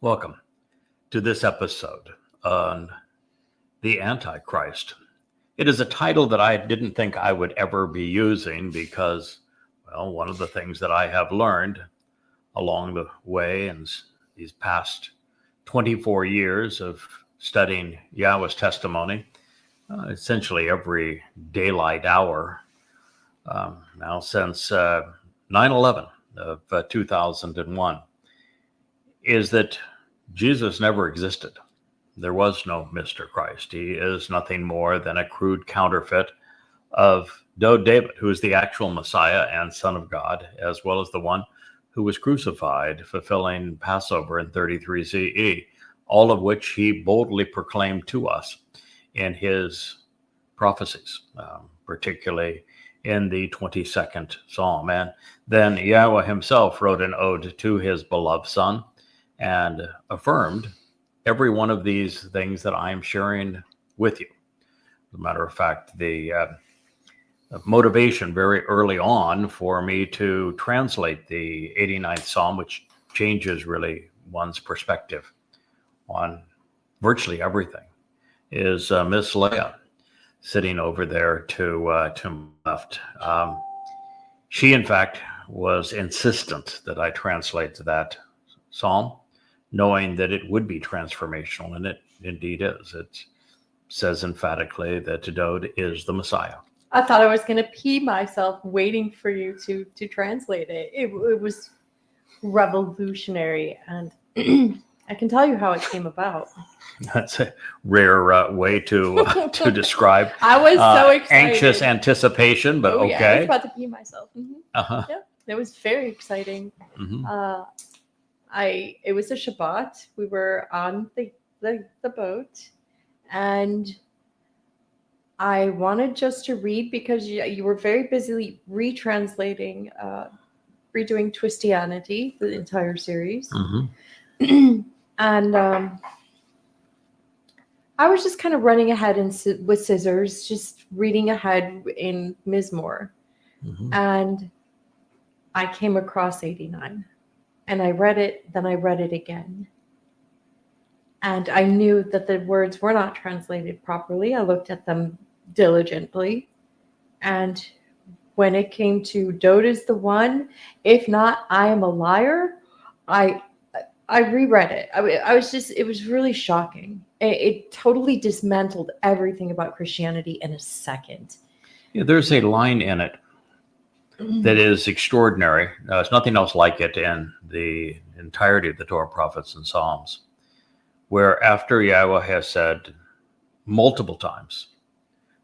Welcome to this episode on the Antichrist. It is a title that I didn't think I would ever be using because, well, one of the things that I have learned along the way in these past 24 years of studying Yahweh's testimony, essentially every daylight hour, now since 9/11 of 2001, is that Jesus never existed. There was no Mr. Christ. He is nothing more than a crude counterfeit of David, who is the actual Messiah and Son of God, as well as the one who was crucified, fulfilling Passover in 33 CE, all of which he boldly proclaimed to us in his prophecies, particularly in the 22nd Psalm. And then Yahweh himself wrote an ode to his beloved Son and affirmed every one of these things that I'm sharing with you. As a matter of fact, the motivation very early on for me to translate the 89th Psalm, which changes really one's perspective on virtually everything, is Miss Leah sitting over there to my left. She, in fact, was insistent that I translate that psalm, knowing that it would be transformational, and it indeed is. It says emphatically that Dode is the Messiah. I thought I was going to pee myself waiting for you to translate it. It was revolutionary, and I can tell you how it came about. That's a rare way to describe. I was so excited. Anxious anticipation, but okay. Yeah, I was about to pee myself. Mm-hmm. Uh-huh. Yeah, it was very exciting. Mm-hmm. It was a Shabat. We were on the boat, and I wanted just to read because you were very busy redoing Twistianity, the entire series. Mm-hmm. And I was just kind of running ahead with scissors, just reading ahead in Mizmor. Mm-hmm. And I came across 89. And I read it, then I read it again. And I knew that the words were not translated properly. I looked at them diligently. And when it came to Dode is the one, if not, I am a liar, I reread it. It was really shocking. It totally dismantled everything about Christianity in a second. Yeah, there's a line in it that is extraordinary. There's nothing else like it in the entirety of the Torah, prophets, and Psalms, where after Yahweh has said multiple times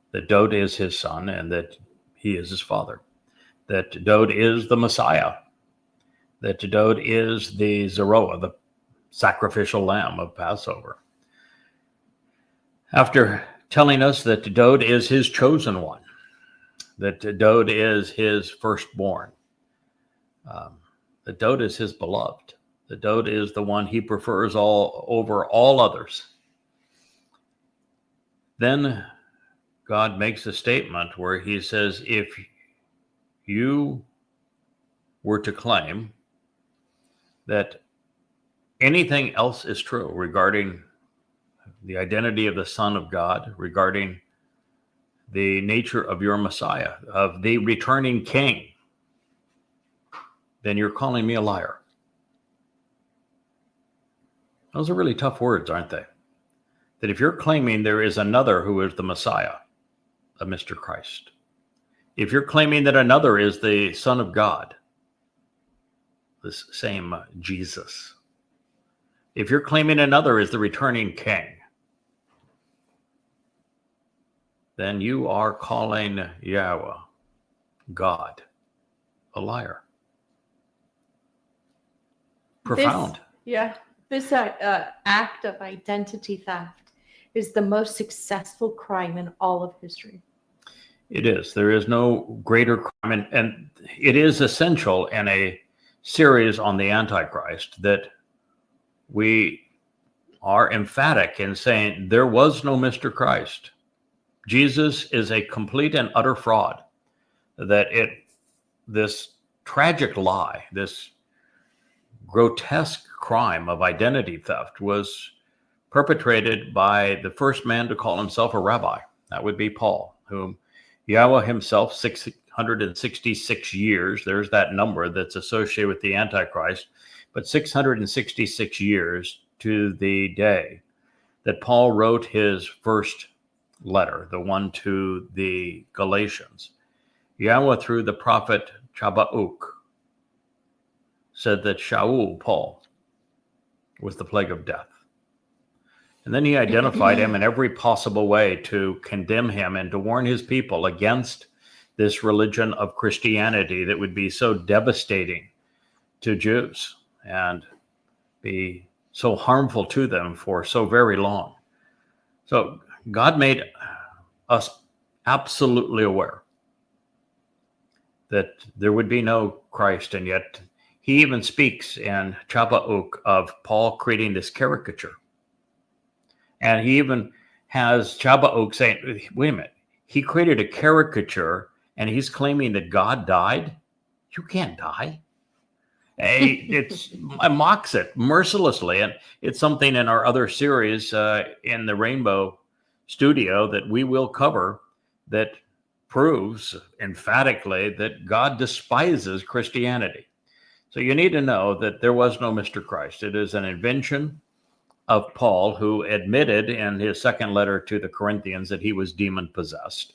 that Dode is his son and that he is his father, that Dode is the Messiah, that Dode is the Zeroah, the sacrificial lamb of Passover. After telling us that Dode is his chosen one, that Dode is his firstborn, that Dode is his beloved, that Dode is the one he prefers over all others. Then God makes a statement where he says, if you were to claim that anything else is true regarding the identity of the Son of God, regarding the nature of your Messiah, of the returning King, then you're calling me a liar. Those are really tough words, aren't they? That if you're claiming there is another who is the Messiah, a Mr. Christ, if you're claiming that another is the Son of God, this same Jesus, if you're claiming another is the returning King, then you are calling Yahweh, God, a liar. Profound. This act of identity theft is the most successful crime in all of history. It is. There is no greater crime. And it is essential in a series on the Antichrist that we are emphatic in saying there was no Mr. Christ. Jesus is a complete and utter fraud. This tragic lie, this grotesque crime of identity theft was perpetrated by the first man to call himself a rabbi. That would be Paul, whom Yahweh himself, 666 years, there's that number that's associated with the Antichrist, but 666 years to the day that Paul wrote his first letter, the one to the Galatians. Yahweh, through the prophet Habakkuk, said that Shaul, Paul, was the plague of death. And then he identified him in every possible way to condemn him and to warn his people against this religion of Christianity that would be so devastating to Jews and be so harmful to them for so very long. So God made us absolutely aware that there would be no Christ, and yet he even speaks in Habakkuk of Paul creating this caricature. And he even has Habakkuk saying, wait a minute, he created a caricature and he's claiming that God died? You can't die. It mocks it mercilessly. And it's something in our other series in the Rainbow Studio that we will cover that proves emphatically that God despises Christianity. So you need to know that there was no Mr. Christ. It is an invention of Paul, who admitted in his second letter to the Corinthians that he was demon-possessed.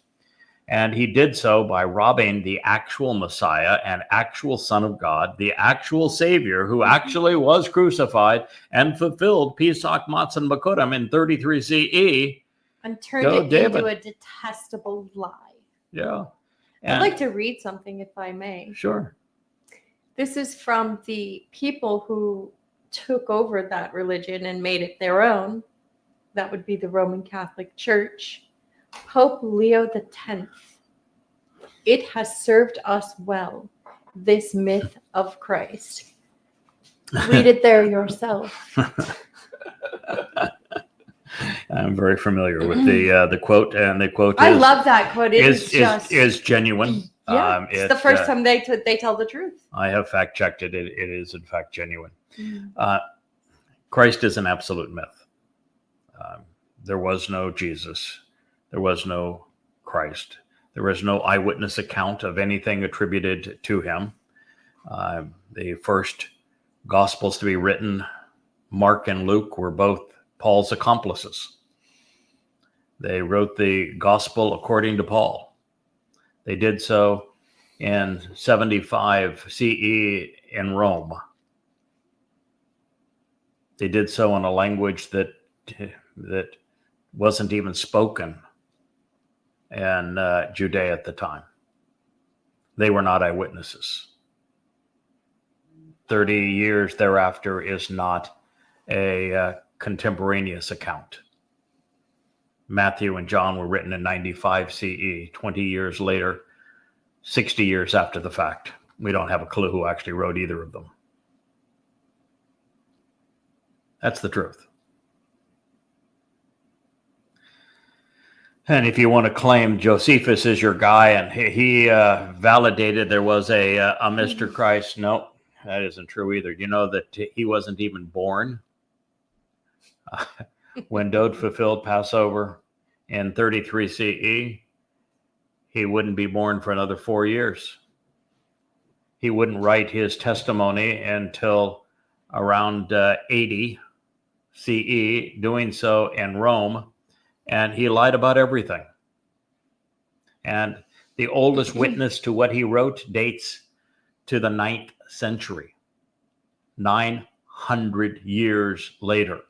And he did so by robbing the actual Messiah and actual Son of God, the actual Savior, who actually was crucified and fulfilled Pesach, Matzah, and Bakurim in 33 CE. And turned it into a detestable lie. Yeah. I'd like to read something, if I may. Sure. This is from the people who took over that religion and made it their own. That would be the Roman Catholic Church. Pope Leo X. It has served us well, this myth of Christ. Read it there yourself. I'm very familiar with the quote, and the quote I love that quote. It is genuine. Yeah, it's the first time they tell the truth. I have fact checked it. It is in fact genuine. Christ is an absolute myth. There was no Jesus. There was no Christ. There was no eyewitness account of anything attributed to him. The first Gospels to be written, Mark and Luke, were both Paul's accomplices. They wrote the Gospel according to Paul. They did so in 75 CE in Rome. They did so in a language that wasn't even spoken in Judea at the time. They were not eyewitnesses. 30 years thereafter is not a contemporaneous account. Matthew and John were written in 95 CE, 20 years later, 60 years after the fact. We don't have a clue who actually wrote either of them. That's the truth. And if you want to claim Josephus is your guy and he validated there was a Mr. Christ, no, that isn't true either. You know that he wasn't even born when Dode fulfilled Passover in 33 CE. He wouldn't be born for another 4 years. He wouldn't write his testimony until around 80 CE, doing so in Rome. And he lied about everything. And the oldest witness to what he wrote dates to the 9th century, 900 years later.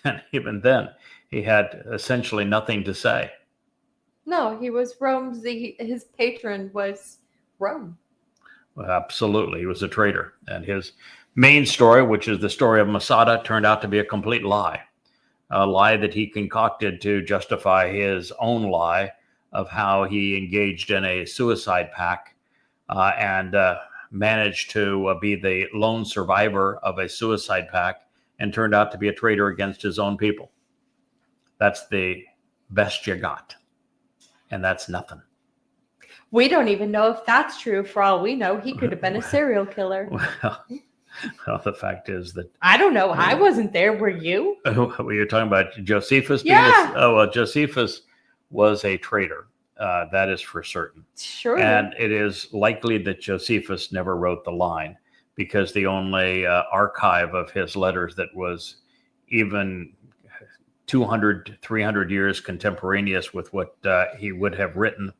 And even then, he had essentially nothing to say. No, he was Rome's, his patron was Rome. Well, absolutely. He was a traitor. And his main story, which is the story of Masada, turned out to be a complete lie. A lie that he concocted to justify his own lie of how he engaged in a suicide pact and managed to be the lone survivor of a suicide pact and turned out to be a traitor against his own people. That's the best you got. And that's nothing. We don't even know if that's true. For all we know, he could have been a serial killer. Well, the fact is that I don't know. I wasn't there. Were you? were you talking about Josephus? Yeah. Josephus was a traitor. That is for certain. Sure. And it is likely that Josephus never wrote the line, because the only archive of his letters that was even 200, 300 years contemporaneous with what he would have written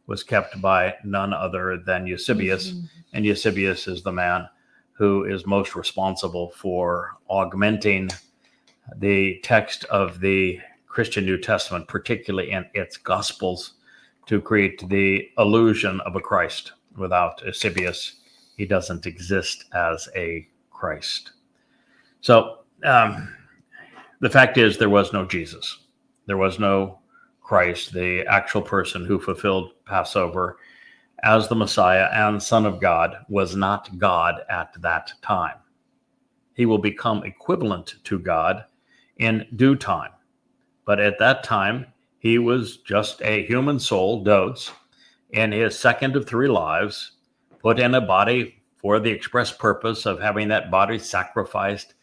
was kept by none other than Eusebius. Mm-hmm. And Eusebius is the man who is most responsible for augmenting the text of the Christian New Testament, particularly in its Gospels, to create the illusion of a Christ. Without Eusebius, he doesn't exist as a Christ. So the fact is, there was no Jesus. There was no Christ, the actual person who fulfilled Passover as the Messiah and Son of God, was not God at that time. He will become equivalent to God in due time. But at that time, he was just a human soul, Dodes, in his second of 3 lives, put in a body for the express purpose of having that body sacrificed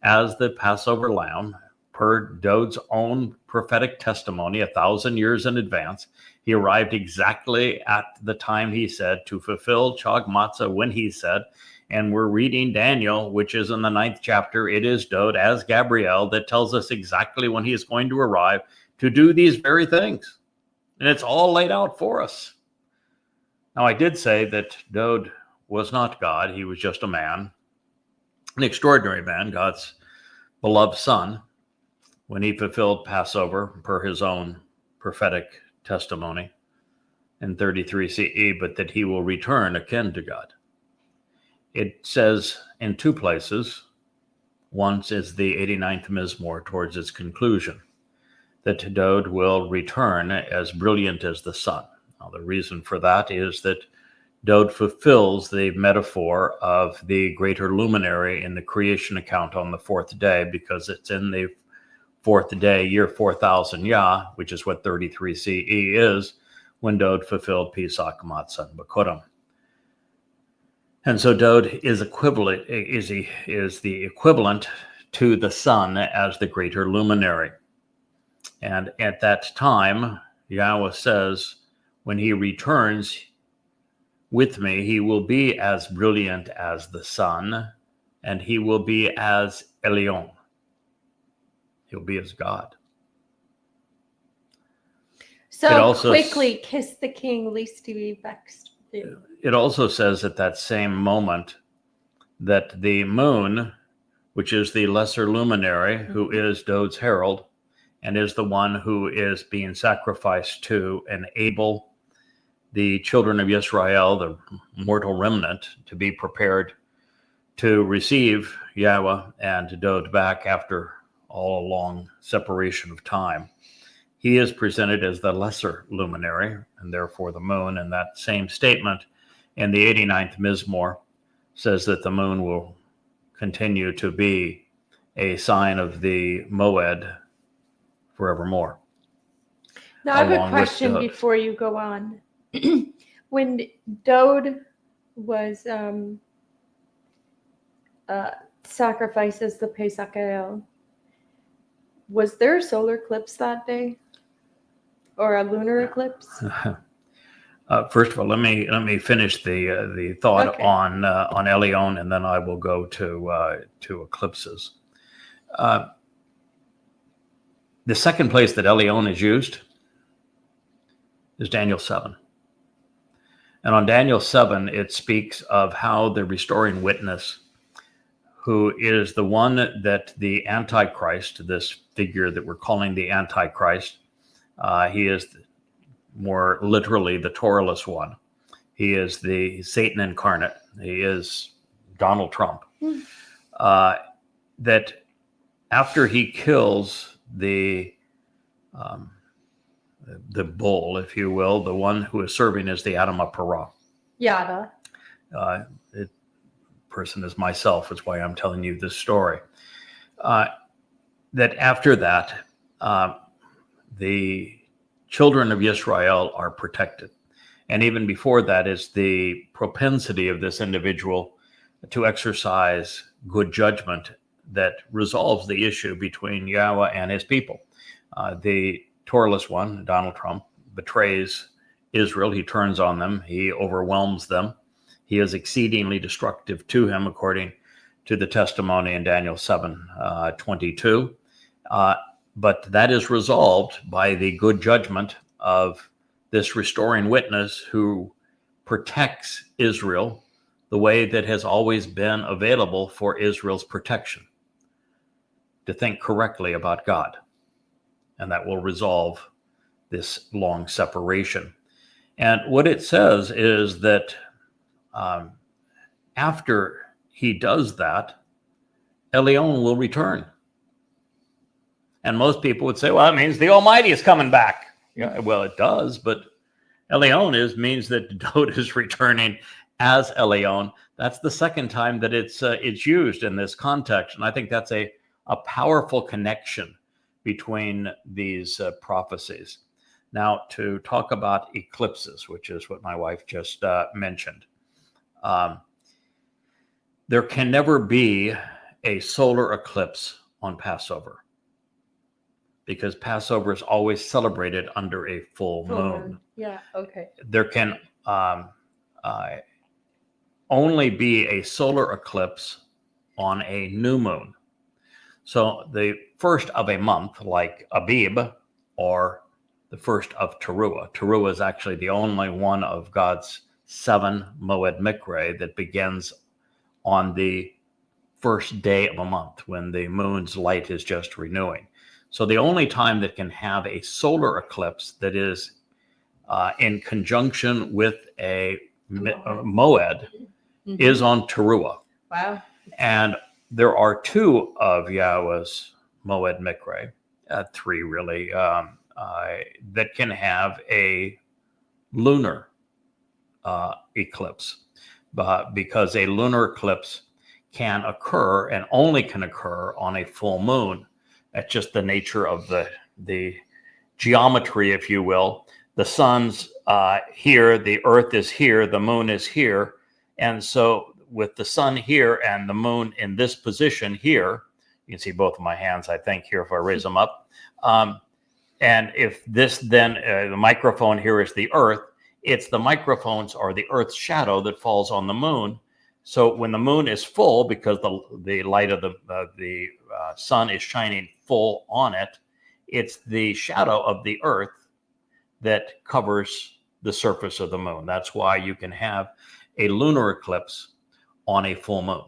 as the Passover lamb, per Dode's own prophetic testimony 1,000 years in advance. He arrived exactly at the time he said, to fulfill Chag Matzah when he said. And we're reading Daniel, which is in the 9th chapter. It is Dode as Gabriel that tells us exactly when he is going to arrive to do these very things. And it's all laid out for us. Now, I did say that Dode was not God. He was just a man, an extraordinary man, God's beloved son, when he fulfilled Passover per his own prophetic testimony in 33 CE, but that he will return akin to God. It says in 2 places, once is the 89th Mizmor towards its conclusion, that Dode will return as brilliant as the sun. Now, the reason for that is that Dode fulfills the metaphor of the greater luminary in the creation account on the 4th day, because it's in the 4th day, year 4000 Yah, which is what 33 CE is, when Dode fulfilled Pesach, Matzah, and Bikurim. And so Dode is the equivalent to the sun as the greater luminary. And at that time, Yahweh says, when he returns with me, he will be as brilliant as the sun, and he will be as Elyon. He'll be as God. So quickly kiss the king, lest he be vexed with you. It also says at that same moment that the moon, which is the lesser luminary, who is Dode's herald, and is the one who is being sacrificed to enable the children of Israel, the mortal remnant, to be prepared to receive Yahweh and Dode back after all a long separation of time. He is presented as the lesser luminary, and therefore the moon. And that same statement in the 89th Mizmor says that the moon will continue to be a sign of the Moed forevermore. Now, I have a question before you go on. When Dode was sacrificed as the Pesach El, was there a solar eclipse that day, or a lunar eclipse? First of all, let me finish the thought on Elyon, and then I will go to eclipses. The second place that Elyon is used is Daniel 7. And on Daniel 7, it speaks of how the restoring witness, who is the one that the Antichrist, this figure that we're calling the Antichrist, he is more literally the Towrahless one. He is the Satan incarnate. He is Donald Trump. That after he kills the bull, if you will, the one who is serving as the Adam of Parah. Yada. Person is myself. That's why I'm telling you this story. That after that, the children of Israel are protected. And even before that is the propensity of this individual to exercise good judgment that resolves the issue between Yahweh and his people. The Towrahless one, Donald Trump, betrays Israel. He turns on them. He overwhelms them. He is exceedingly destructive to him, according to the testimony in Daniel 7:22. But that is resolved by the good judgment of this restoring witness who protects Israel the way that has always been available for Israel's protection, to think correctly about God. And that will resolve this long separation. And what it says is that after he does that, Elyon will return. And most people would say, well, it means the Almighty is coming back. Yeah, well, it does, but Elyon means that Dod is returning as Elyon. That's the second time that it's used in this context. And I think that's a powerful connection between these prophecies. Now, to talk about eclipses, which is what my wife just mentioned. There can never be a solar eclipse on Passover, because Passover is always celebrated under a full moon. Yeah, okay. There can only be a solar eclipse on a new moon. So the first of a month, like Abib, or the first of Towrah. Towrah is actually the only one of God's 7 Moed Mikre that begins on the first day of a month, when the moon's light is just renewing. So the only time that can have a solar eclipse that is in conjunction with a Moed is on Towrah. Wow. And there are 2 of Yahweh's Moed Mikre, 3 really, that can have a lunar eclipse, because a lunar eclipse can occur and only can occur on a full moon. That's just the nature of the geometry, if you will. The sun's here, the earth is here, the moon is here. And so with the sun here and the moon in this position here, you can see both of my hands, I think, here if I raise them up. And if this then, the microphone here is the earth, it's the microphones or the earth's shadow that falls on the moon. So when the moon is full, because the light of the sun is shining full on it, it's the shadow of the earth that covers the surface of the moon. That's why you can have a lunar eclipse on a full moon.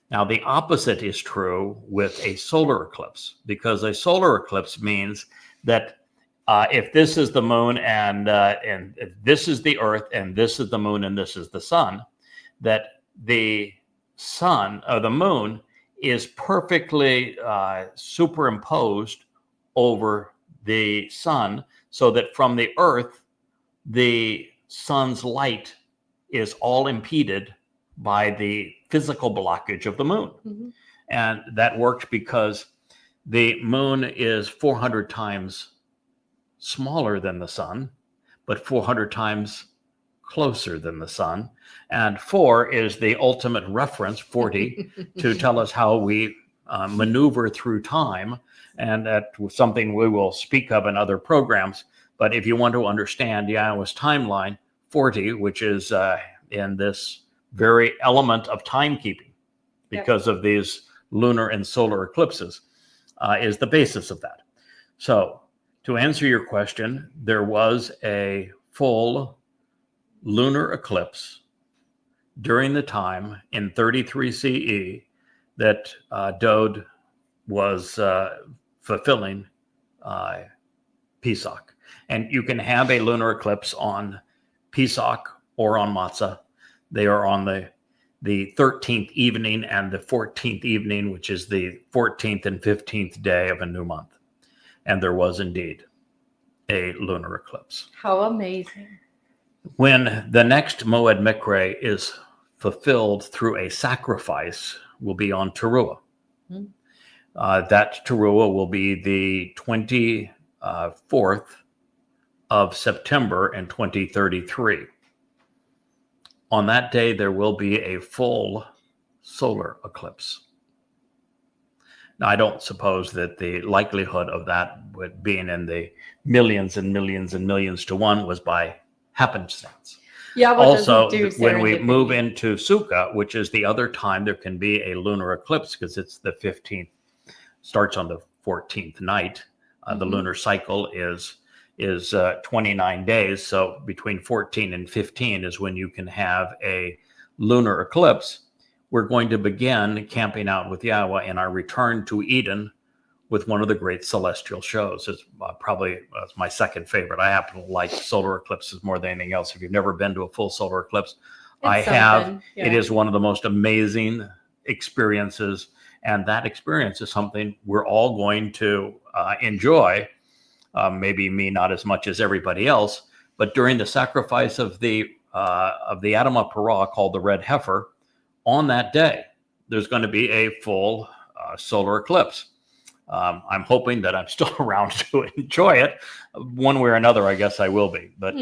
Now, the opposite is true with a solar eclipse, because a solar eclipse means that if this is the moon and this is the earth and this is the moon and this is the sun, that the sun or the moon is perfectly superimposed over the sun, so that from the earth, the sun's light is all impeded by the physical blockage of the moon. Mm-hmm. And that worked because the moon is 400 times smaller than the sun, but 400 times closer than the sun. And 4 is the ultimate reference, 40, to tell us how we maneuver through time. And that was something we will speak of in other programs. But if you want to understand Yahweh's timeline, 40, which is in this very element of timekeeping, because of these lunar and solar eclipses, is the basis of that. So to answer your question, there was a full lunar eclipse during the time in 33 CE that Dod was fulfilling Pesach. And you can have a lunar eclipse on Pesach or on Matzah. They are on the 13th evening and the 14th evening, which is the 14th and 15th day of a new month. And there was indeed a lunar eclipse. How amazing. When the next Moed Mikre is fulfilled through a sacrifice, will be on Towrah. Mm-hmm. That Towrah will be the 24th of September in 2033. On that day, there will be a full solar eclipse. Now, I don't suppose that the likelihood of that being in the millions and millions and millions to one was by happenstance. Yahowah Also, doesn't do when we serendipity. move into Sukkah, which is the other time there can be a lunar eclipse, because it's the 15th, starts on the 14th night. The lunar cycle is 29 days. So between 14 and 15 is when you can have a lunar eclipse. We're going to begin camping out with Yahowah in our return to Eden with one of the great celestial shows. It's probably my second favorite. I happen to like solar eclipses more than anything else. If you've never been to a full solar eclipse, I have. Yeah. It is one of the most amazing experiences. And that experience is something we're all going to enjoy. Maybe me not as much as everybody else, but during the sacrifice of the Adamah Parah, called the red heifer, on that day, there's going to be a full solar eclipse. I'm hoping that I'm still around to enjoy it. One way or another, I guess I will be. But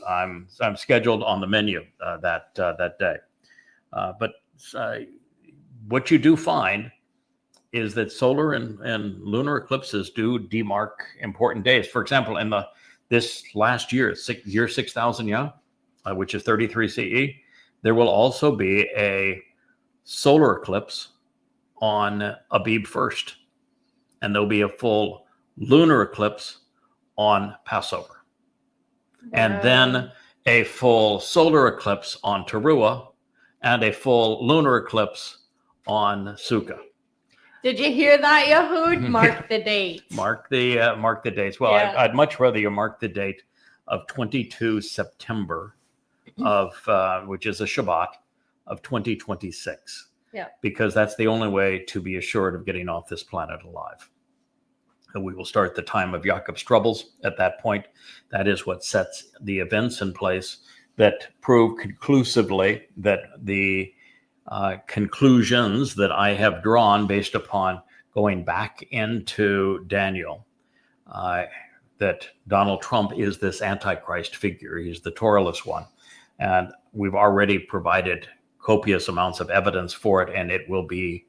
I'm scheduled on the menu that day. But what you do find is that solar and lunar eclipses do demark important days. For example, in this last year, year 6000 Yah, which is 33 CE, there will also be a solar eclipse on Abib 1st. And there'll be a full lunar eclipse on Passover. Wow. And then a full solar eclipse on Towrah, and a full lunar eclipse on Sukkah. Did you hear that, Yahud? Mark the date. Mark the dates. Well, yeah. I'd much rather you mark the date of 22 September of which is a Shabat of 2026. Yeah. Because that's the only way to be assured of getting off this planet alive. And we will start the time of Jacob's troubles at that point. That is what sets the events in place that prove conclusively that the conclusions that I have drawn based upon going back into Daniel, that Donald Trump is this Antichrist figure. He's the Towrahless one. And we've already provided copious amounts of evidence for it, and it will be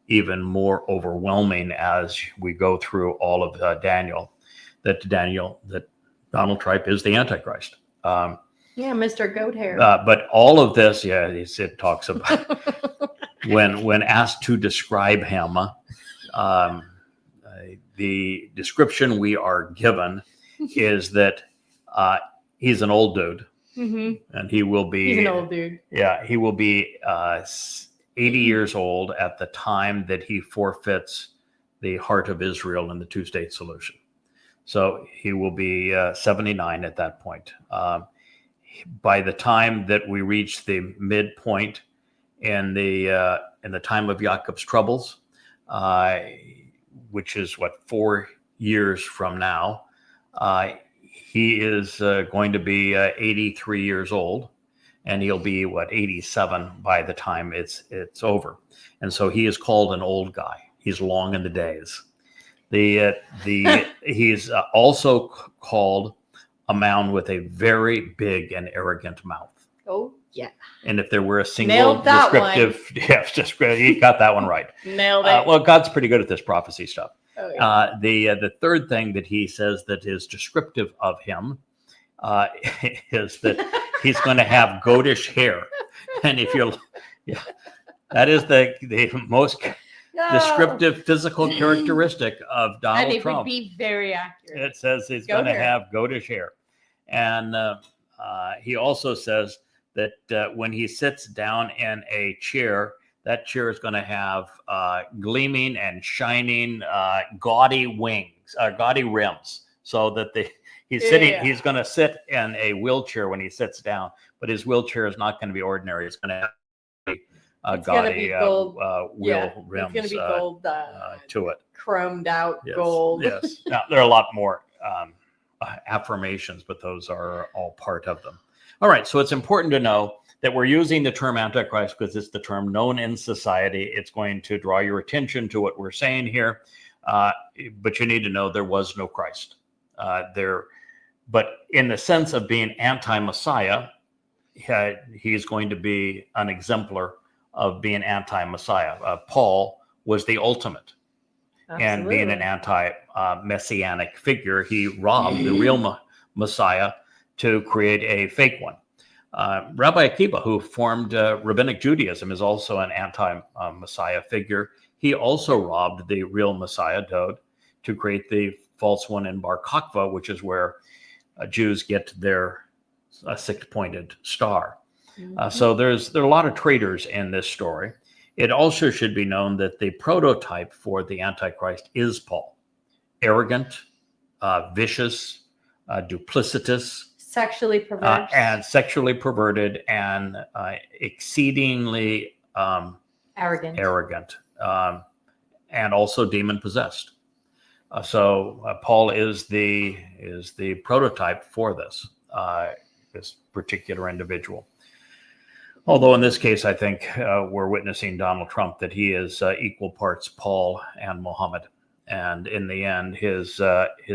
even more overwhelming as we go through all of Daniel, that Donald Trump is the Antichrist. Yeah, Mr. Goat Hair. But all of this, it talks about when asked to describe him, the description we are given is that he's an old dude. Mm-hmm. And he will be. He's an old dude. Yeah, he will be 80 years old at the time that he forfeits the heart of Israel in the two-state solution. So he will be 79 at that point. By the time that we reach the midpoint in the time of Jacob's troubles, which is 4 years from now, he is going to be 83 years old, and he'll be 87 by the time it's over. And so he is called an old guy. He's long in the days. He's also called a man with a very big and arrogant mouth. Oh, yeah. And if there were a single descriptive, he got that one right. Nailed it. Well, God's pretty good at this prophecy stuff. Oh, yeah. The third thing that he says that is descriptive of him is that he's going to have goatish hair. And if you're, that is the most descriptive physical characteristic of Donald Trump. And it would be very accurate. It says he's going to have goatish hair. And he also says that when he sits down in a chair, that chair is going to have gleaming and shining gaudy wings, gaudy rims, so that he's going to sit in a wheelchair when he sits down, but his wheelchair is not going to be ordinary. It's going to have gaudy wheel rims. It's going to be gold to it. Chromed out gold. Yes. Now, there are a lot more affirmations, but those are all part of them. All right. So it's important to know that we're using the term Antichrist because it's the term known in society. It's going to draw your attention to what we're saying here. But you need to know there was no Christ. but in the sense of being anti-Messiah, he's going to be an exemplar of being anti-Messiah. Paul was the ultimate. And being an anti-messianic figure, he robbed the real Messiah to create a fake one. Rabbi Akiva, who formed Rabbinic Judaism, is also an anti-Messiah figure. He also robbed the real Messiah, Dode, to create the false one in Bar Kokhba, which is where Jews get their six-pointed star. So there are a lot of traitors in this story. It also should be known that the prototype for the Antichrist is Paul. Arrogant, vicious, duplicitous, sexually perverse, and sexually perverted, and exceedingly arrogant, and also demon possessed. So Paul is the prototype for this particular individual. Although in this case, I think we're witnessing Donald Trump, that he is equal parts Paul and Muhammad. And in the end, his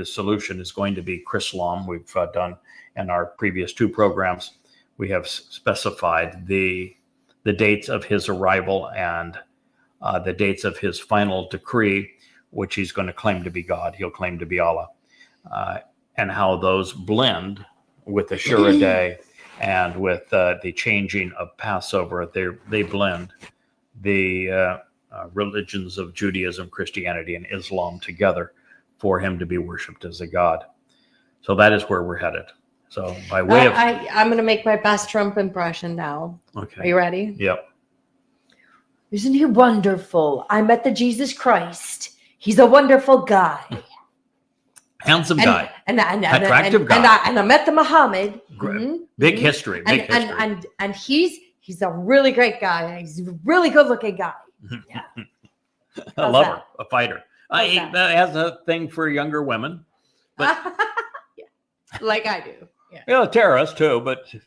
solution is going to be Chrislam. We've done in our previous two programs, we have specified the dates of his arrival and the dates of his final decree, which he's going to claim to be God. He'll claim to be Allah, and how those blend with the Shura Day and with the changing of Passover. They blend the religions of Judaism, Christianity, and Islam together for him to be worshipped as a god. So that is where we're headed. So by way of... I'm going to make my best Trump impression now. Okay. Are you ready? Yep. Isn't he wonderful? I met the Jesus Christ. He's a wonderful guy. Handsome guy. Attractive guy. And I met the Muhammad. Big history. And he's a really great guy. He's a really good looking guy. Yeah. A lover, a fighter. He has a thing for younger women. But yeah. Like I do. Yeah. A terrorist too, but at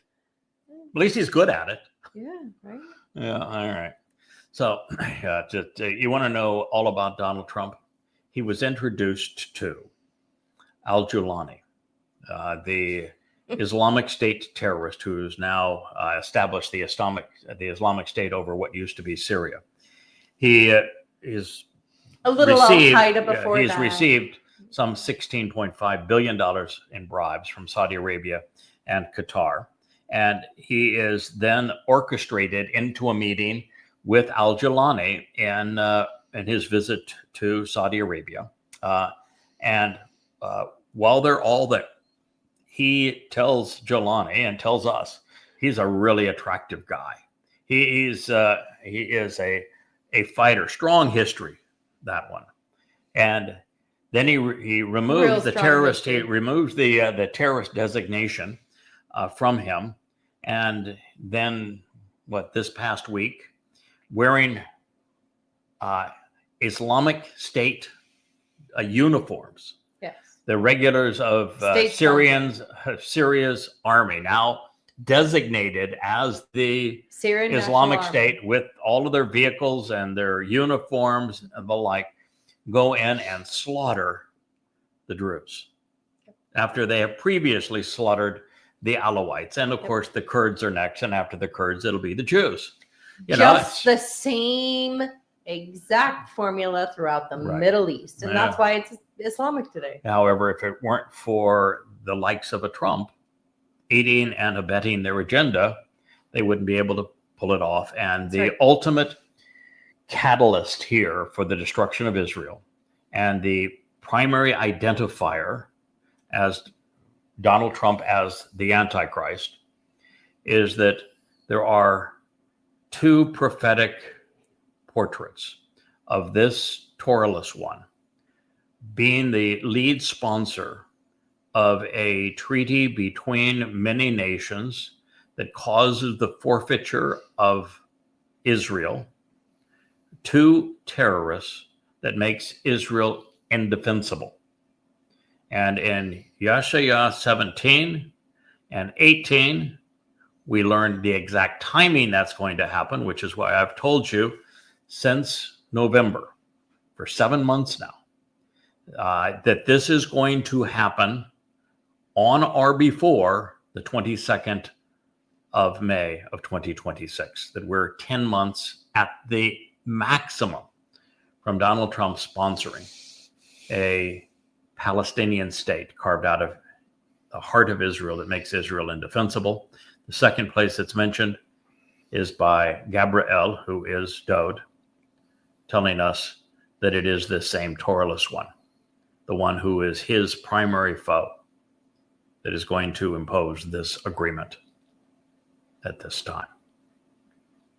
least he's good at it. Yeah, right. Yeah, all right. So you want to know all about Donald Trump? He was introduced to al-Jawlani, the Islamic State terrorist who's now established the Islamic State over what used to be Syria. He is a little Al-Qaeda before he's that. received some $16.5 billion in bribes from Saudi Arabia and Qatar. And he is then orchestrated into a meeting with al-Jawlani in his visit to Saudi Arabia. While they're all there, he tells Jawlani and tells us he's a really attractive guy. He is a fighter, strong history, that one. And then he removes the terrorist. He removes the terrorist designation from him. And then this past week, wearing Islamic State uniforms. Yes. The regulars of Syria's army, now designated as the Syrian Islamic State, with all of their vehicles and their uniforms and the like, go in and slaughter the Druze after they have previously slaughtered the Alawites. And of course, the Kurds are next. And after the Kurds, it'll be the Jews. Just the same exact formula throughout the Middle East. And that's why it's Islamic today. However, if it weren't for the likes of a Trump aiding and abetting their agenda, they wouldn't be able to pull it off. And the ultimate catalyst here for the destruction of Israel, and the primary identifier as Donald Trump as the Antichrist, is that there are two prophetic portraits of this Towrahless one being the lead sponsor of a treaty between many nations that causes the forfeiture of Israel to terrorists, that makes Israel indefensible. And in Yeshaya 17 and 18, we learned the exact timing that's going to happen, which is why I've told you since November, for 7 months now, that this is going to happen on or before the 22nd of May of 2026, that we're 10 months at the maximum from Donald Trump sponsoring a Palestinian state carved out of the heart of Israel that makes Israel indefensible. The second place that's mentioned is by Gabriel, who is Dode, telling us that it is this same Towrahless one, the one who is his primary foe, that is going to impose this agreement at this time.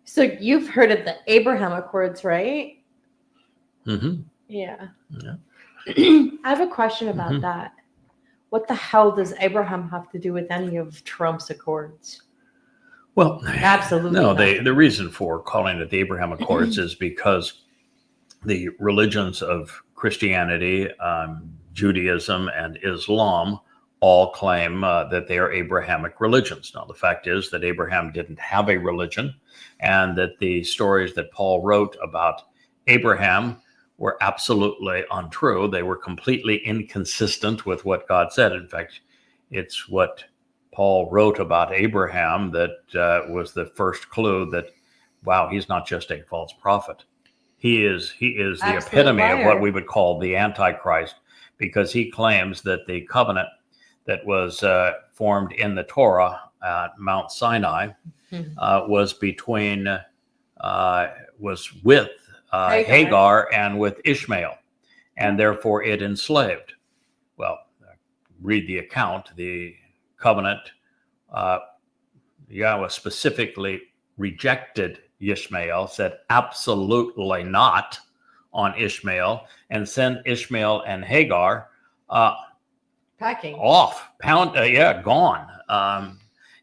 So you've heard of the Abraham Accords, right? Mm-hmm. Yeah. Yeah. I have a question about Mhm. that. What the hell does Abraham have to do with any of Trump's accords? Well, Absolutely no, nothing. the reason for calling it the Abraham Accords is because the religions of Christianity, Judaism, and Islam all claim that they are Abrahamic religions. Now, the fact is that Abraham didn't have a religion, and that the stories that Paul wrote about Abraham were absolutely untrue. They were completely inconsistent with what God said. In fact, it's what Paul wrote about Abraham that was the first clue that, wow, he's not just a false prophet. He is the Absolute epitome of what liar. we would call the Antichrist, because he claims that the covenant that was formed in the Torah at Mount Sinai was with Hagar and with Ishmael, and therefore it enslaved. Well, read the account. The covenant, Yahweh specifically rejected Ishmael, said absolutely not on Ishmael, and sent Ishmael and Hagar Packing. gone.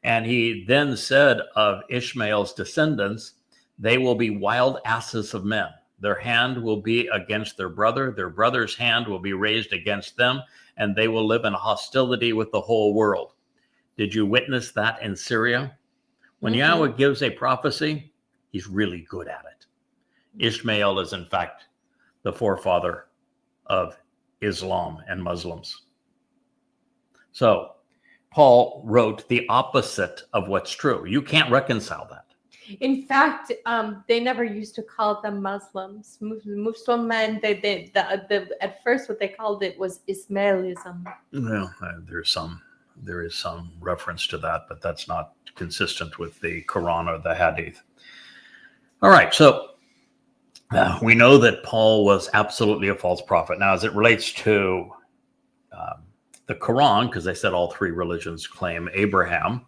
And he then said of Ishmael's descendants, they will be wild asses of men. Their hand will be against their brother's hand will be raised against them, and they will live in hostility with the whole world. Did you witness that in Syria? When Yahweh gives a prophecy, he's really good at it. Ishmael is, in fact, the forefather of Islam and Muslims. So Paul wrote the opposite of what's true. You can't reconcile that. In fact, they never used to call them Muslims. Muslim men, at first what they called it was Ismailism. Well, there is some reference to that, but that's not consistent with the Quran or the Hadith. All right, so we know that Paul was absolutely a false prophet. Now, as it relates to the Quran, because they said all three religions claim Abraham,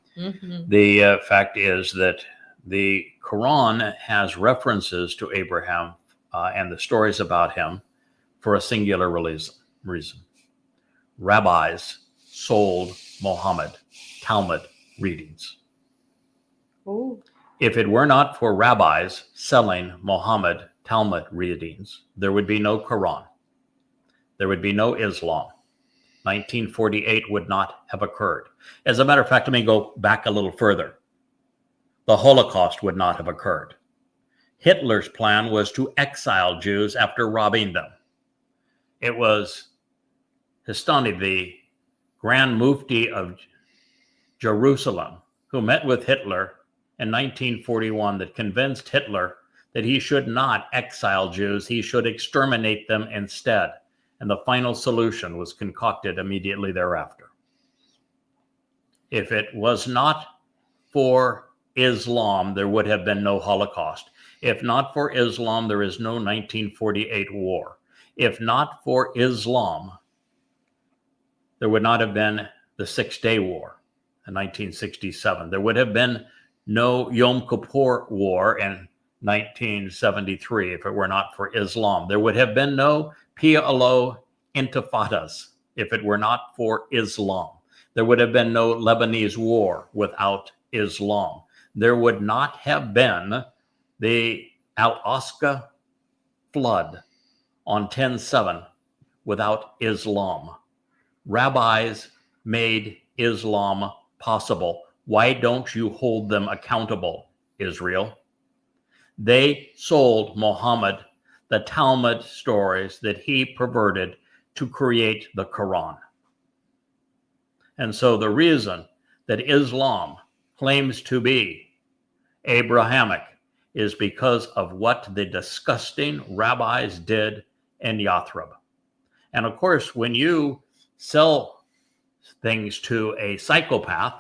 the fact is that the Quran has references to Abraham and the stories about him for a singular reason. Rabbis sold Muhammad Talmud readings. Ooh. If it were not for rabbis selling Muhammad Talmud readings, there would be no Quran. There would be no Islam. 1948 would not have occurred. As a matter of fact, let me go back a little further. The Holocaust would not have occurred. Hitler's plan was to exile Jews after robbing them. It was Histani, the Grand Mufti of Jerusalem, who met with Hitler in 1941, that convinced Hitler that he should not exile Jews, he should exterminate them instead. And the final solution was concocted immediately thereafter. If it was not for Islam, there would have been no Holocaust. If not for Islam, there is no 1948 war. If not for Islam, there would not have been the 6-Day War in 1967. There would have been no Yom Kippur War in 1973 if it were not for Islam. There would have been no PLO intifadas if it were not for Islam. There would have been no Lebanese war without Islam. There would not have been the Al-Aqsa flood on 10/7 without Islam. Rabbis made Islam possible. Why don't you hold them accountable, Israel? They sold Muhammad the Talmud stories that he perverted to create the Quran. And so the reason that Islam claims to be Abrahamic is because of what the disgusting rabbis did in Yathrib. And of course, when you sell things to a psychopath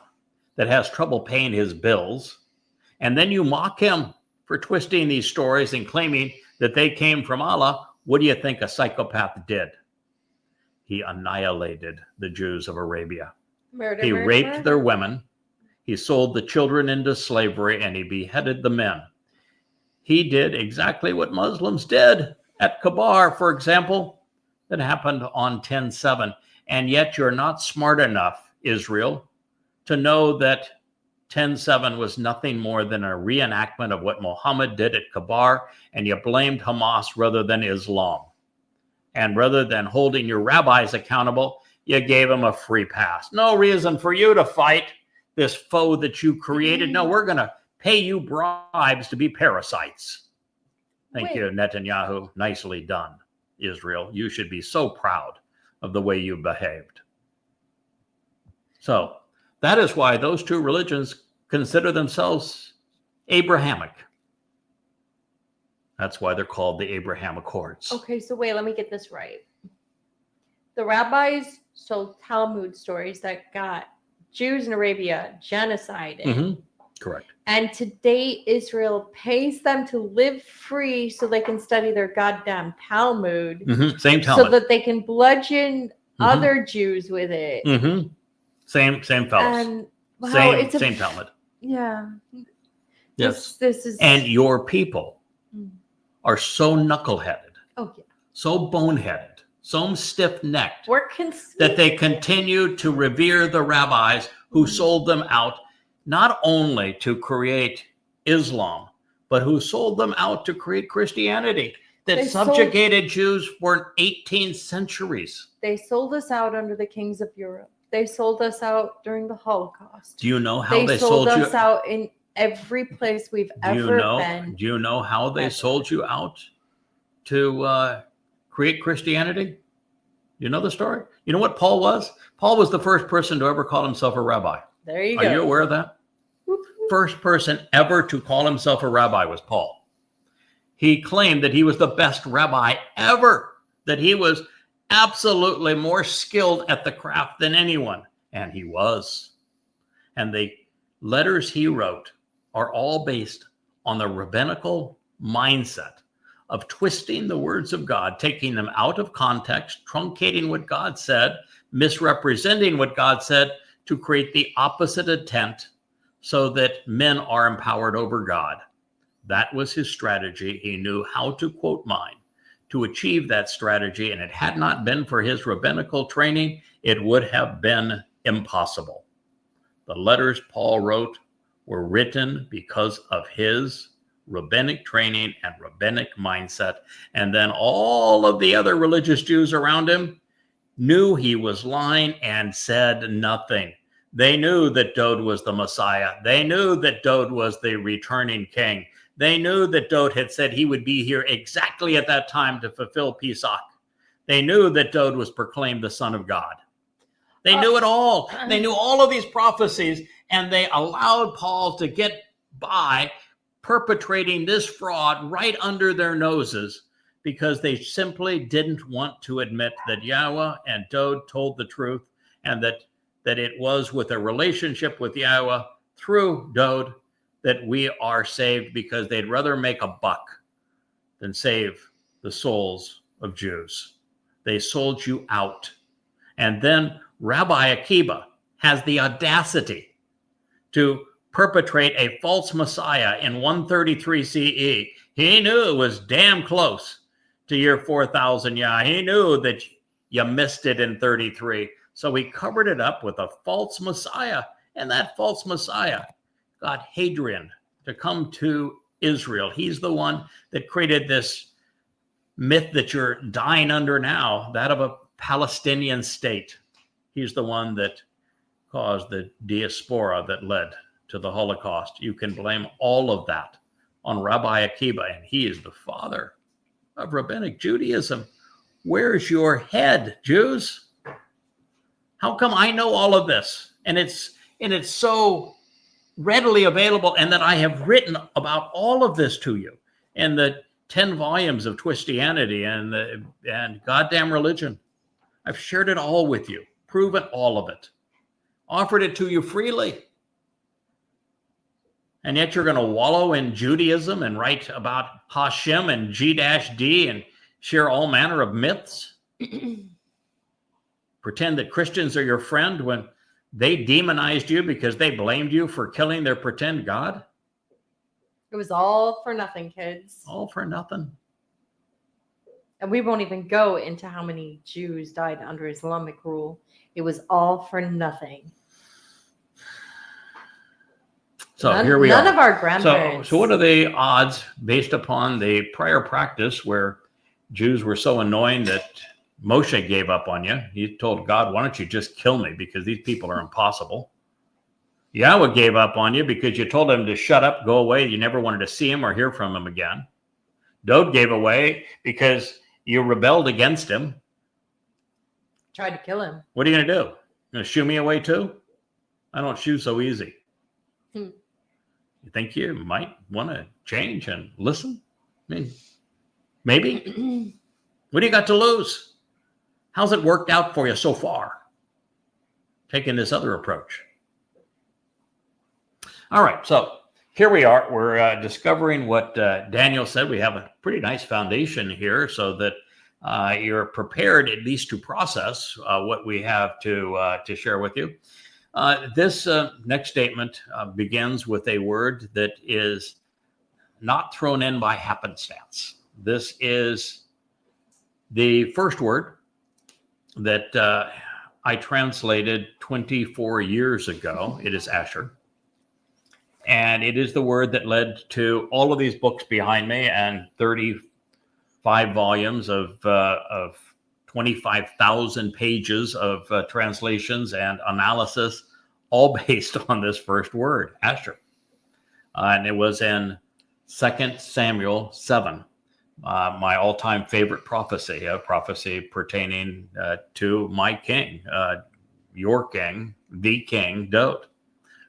that has trouble paying his bills, and then you mock him for twisting these stories and claiming that they came from Allah, what do you think a psychopath did? He annihilated the Jews of Arabia. Murder, He murder, raped murder. their women. He sold the children into slavery, and he beheaded the men. He did exactly what Muslims did at Kabar, for example, that happened on 10/7. And yet you're not smart enough, Israel, to know that 10/7 was nothing more than a reenactment of what Muhammad did at Kabar, and you blamed Hamas rather than Islam. And rather than holding your rabbis accountable, you gave them a free pass. No reason for you to fight this foe that you created. No, we're going to pay you bribes to be parasites. Thank you, Netanyahu. Nicely done, Israel. You should be so proud of the way you behaved. So that is why those two religions consider themselves Abrahamic. That's why they're called the Abraham Accords. Okay, so wait, let me get this right. The rabbis sold Talmud stories that got Jews in Arabia genocided. Mm-hmm. Correct. And today Israel pays them to live free so they can study their goddamn Talmud. Mm-hmm. Same Talmud. So that they can bludgeon other Jews with it. Mm-hmm. Same fellows. And wow, same Talmud. Yeah. Yes. This is. And your people are so knuckleheaded, Oh yeah. so boneheaded, so stiff-necked That that they continue to revere the rabbis who sold them out, not only to create Islam, but who sold them out to create Christianity that They subjugated Jews for 18 centuries. They sold us out under the kings of Europe. They sold us out during the Holocaust. Do you know how they sold sold you? us out in every place we've ever been. Do you know how they sold you out to create Christianity? You know the story? You know what Paul was? Paul was the first person to ever call himself a rabbi. There you go. Are you aware of that? First person ever to call himself a rabbi was Paul. He claimed that he was the best rabbi ever, that he was absolutely more skilled at the craft than anyone. And he was. And the letters he wrote are all based on the rabbinical mindset of twisting the words of God, taking them out of context, truncating what God said, misrepresenting what God said to create the opposite intent so that men are empowered over God. That was his strategy. He knew how to quote mine to achieve that strategy, and it had not been for his rabbinical training, it would have been impossible. The letters Paul wrote were written because of his rabbinic training and rabbinic mindset. And then all of the other religious Jews around him knew he was lying and said nothing. They knew that Dowd was the Messiah. They knew that Dowd was the returning king. They knew that Dowd had said he would be here exactly at that time to fulfill Pesach. They knew that Dowd was proclaimed the Son of God. They knew it all. They knew all of these prophecies, and they allowed Paul to get by perpetrating this fraud right under their noses because they simply didn't want to admit that Yahweh and Dowd told the truth, and that it was with a relationship with Yahweh through Dowd that we are saved, because they'd rather make a buck than save the souls of Jews. They sold you out. And then Rabbi Akiba has the audacity to perpetrate a false Messiah in 133 CE. He knew it was damn close to year 4000 Yah. He knew that you missed it in 33. So he covered it up with a false Messiah. And that false Messiah got Hadrian to come to Israel. He's the one that created this myth that you're dying under now, that of a Palestinian state. He's the one that caused the diaspora that led to the Holocaust. You can blame all of that on Rabbi Akiba, and he is the father of rabbinic Judaism. Where's your head, Jews? How come I know all of this? And it's so readily available, and that I have written about all of this to you in the 10 volumes of Twistianity and goddamn religion. I've shared it all with you, proven all of it, offered it to you freely. And yet you're going to wallow in Judaism and write about Hashem and G-D and share all manner of myths. Pretend that Christians are your friend when they demonized you because they blamed you for killing their pretend God. It was all for nothing, kids. All for nothing. And we won't even go into how many Jews died under Islamic rule. It was all for nothing. So here we are. None of our grandparents. So what are the odds based upon the prior practice where Jews were so annoying that Moshe gave up on you? He told God, why don't you just kill me because these people are impossible. Yahweh gave up on you because you told him to shut up, go away. You never wanted to see him or hear from him again. Dod gave away because you rebelled against him. Tried to kill him. What are you going to do? Going to shoo me away too? I don't shoo so easy. You think you might want to change and listen? I mean, maybe. What do you got to lose? How's it worked out for you so far? Taking this other approach. All right, so here we are. We're discovering what Daniel said. We have a pretty nice foundation here so that you're prepared at least to process what we have to share with you. This next statement begins with a word that is not thrown in by happenstance. This is the first word that I translated 24 years ago. It is Asher. And it is the word that led to all of these books behind me and 35 volumes of 25,000 pages of translations and analysis, all based on this first word, Asher. And it was in 2 Samuel 7, my all-time favorite prophecy, a prophecy pertaining to my king, your king, the king, Dod,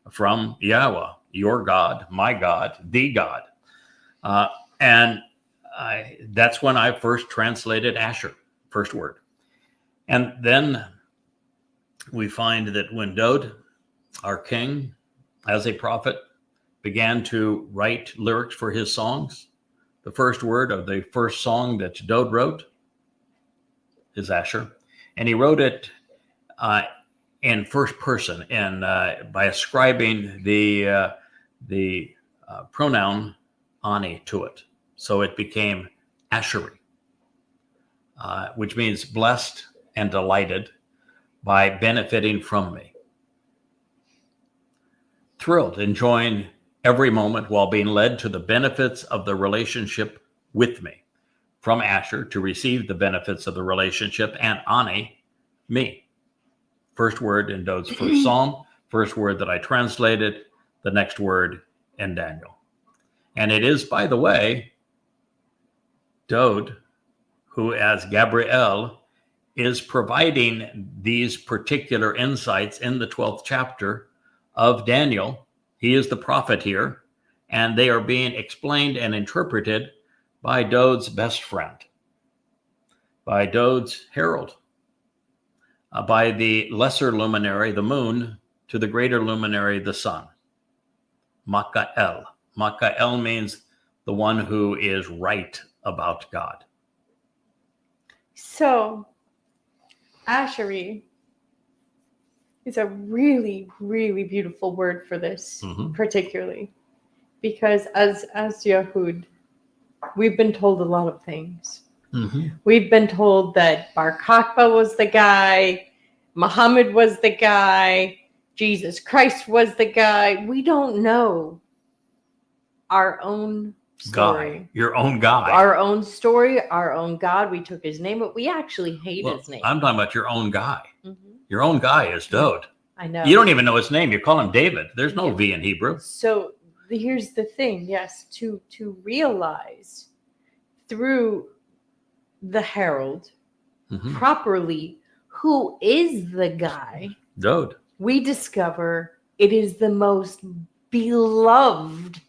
from Yahweh, your God, my God, the God. And that's when I first translated Asher, first word. And then we find that when Dod, our king, as a prophet, began to write lyrics for his songs, the first word of the first song that Dod wrote is Asher. And he wrote it in first person and by ascribing the pronoun ani to it. So it became Asheri, which means blessed and delighted by benefiting from me. Thrilled, enjoying every moment while being led to the benefits of the relationship with me. From Asher to receive the benefits of the relationship and ani, me. First word in Dod's first psalm, first word that I translated, the next word in Daniel. And it is, by the way, Dod, who as Gabriel is providing these particular insights in the 12th chapter of Daniel. He is the prophet here, and they are being explained and interpreted by Dod's best friend, by Dod's herald, by the lesser luminary, the moon, to the greater luminary, the sun. Makael. Makael means the one who is right about God. So, Asheri is a really, really beautiful word for this, particularly because as Yahud, we've been told a lot of things. We've been told that Bar Kokhba was the guy, Muhammad was the guy, Jesus Christ was the guy. We don't know our own story. Guy, your own guy. Our own story, our own God. We took his name, but we actually hate his name. I'm talking about your own guy. Your own guy is Dod. I know. You don't even know his name. You call him David. There's no V in Hebrew. So here's the thing. Yes, to realize through the herald properly who is the guy, Dode. we discover it is the most beloved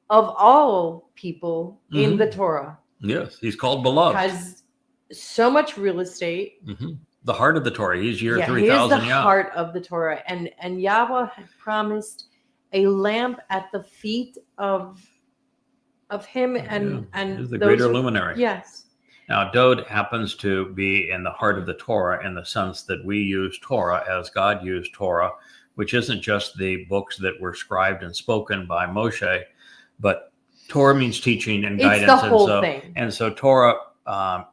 of all people in the Torah. Yes, he's called beloved. Has so much real estate. The heart of the Torah. He's year Yeah, 3000. he's the heart of the Torah. And Yahweh had promised a lamp at the feet of him and He's the those greater luminary. Yes. Now, Dode happens to be in the heart of the Torah in the sense that we use Torah as God used Torah, which isn't just the books that were scribed and spoken by Moshe, but Torah means teaching and guidance. It's the whole thing. And so Torah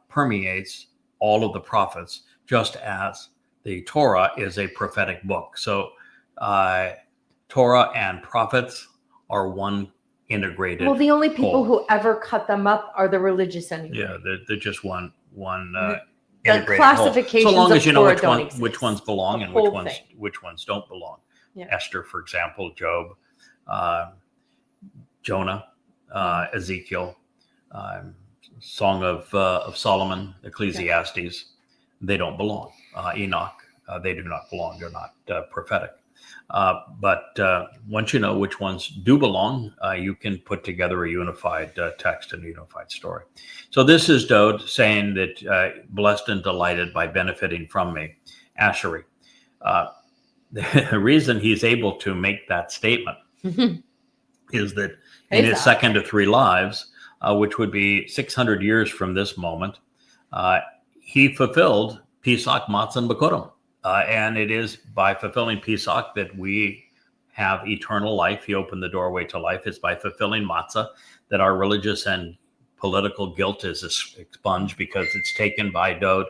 permeates all of the prophets, just as the Torah is a prophetic book. So Torah and prophets are one integrated. Well, the only people whole. who ever cut them up are the religious anyway. Yeah, they're just one the integrated classifications whole. So long as you know Torah which ones belong the and whole which ones don't belong. Yeah. Esther, for example, Job, Jonah, Ezekiel, Song of Solomon, Ecclesiastes. They don't belong. Enoch, they do not belong. They're not prophetic. But once you know which ones do belong, you can put together a unified text and a unified story. So this is Dode saying that blessed and delighted by benefiting from me, Asheri. The reason he's able to make that statement is that in his second of three lives, which would be 600 years from this moment, he fulfilled Pesach, Matzah, and Bikurim. And it is by fulfilling Pesach that we have eternal life. He opened the doorway to life. It's by fulfilling Matzah that our religious and political guilt is expunged, because it's taken by Dode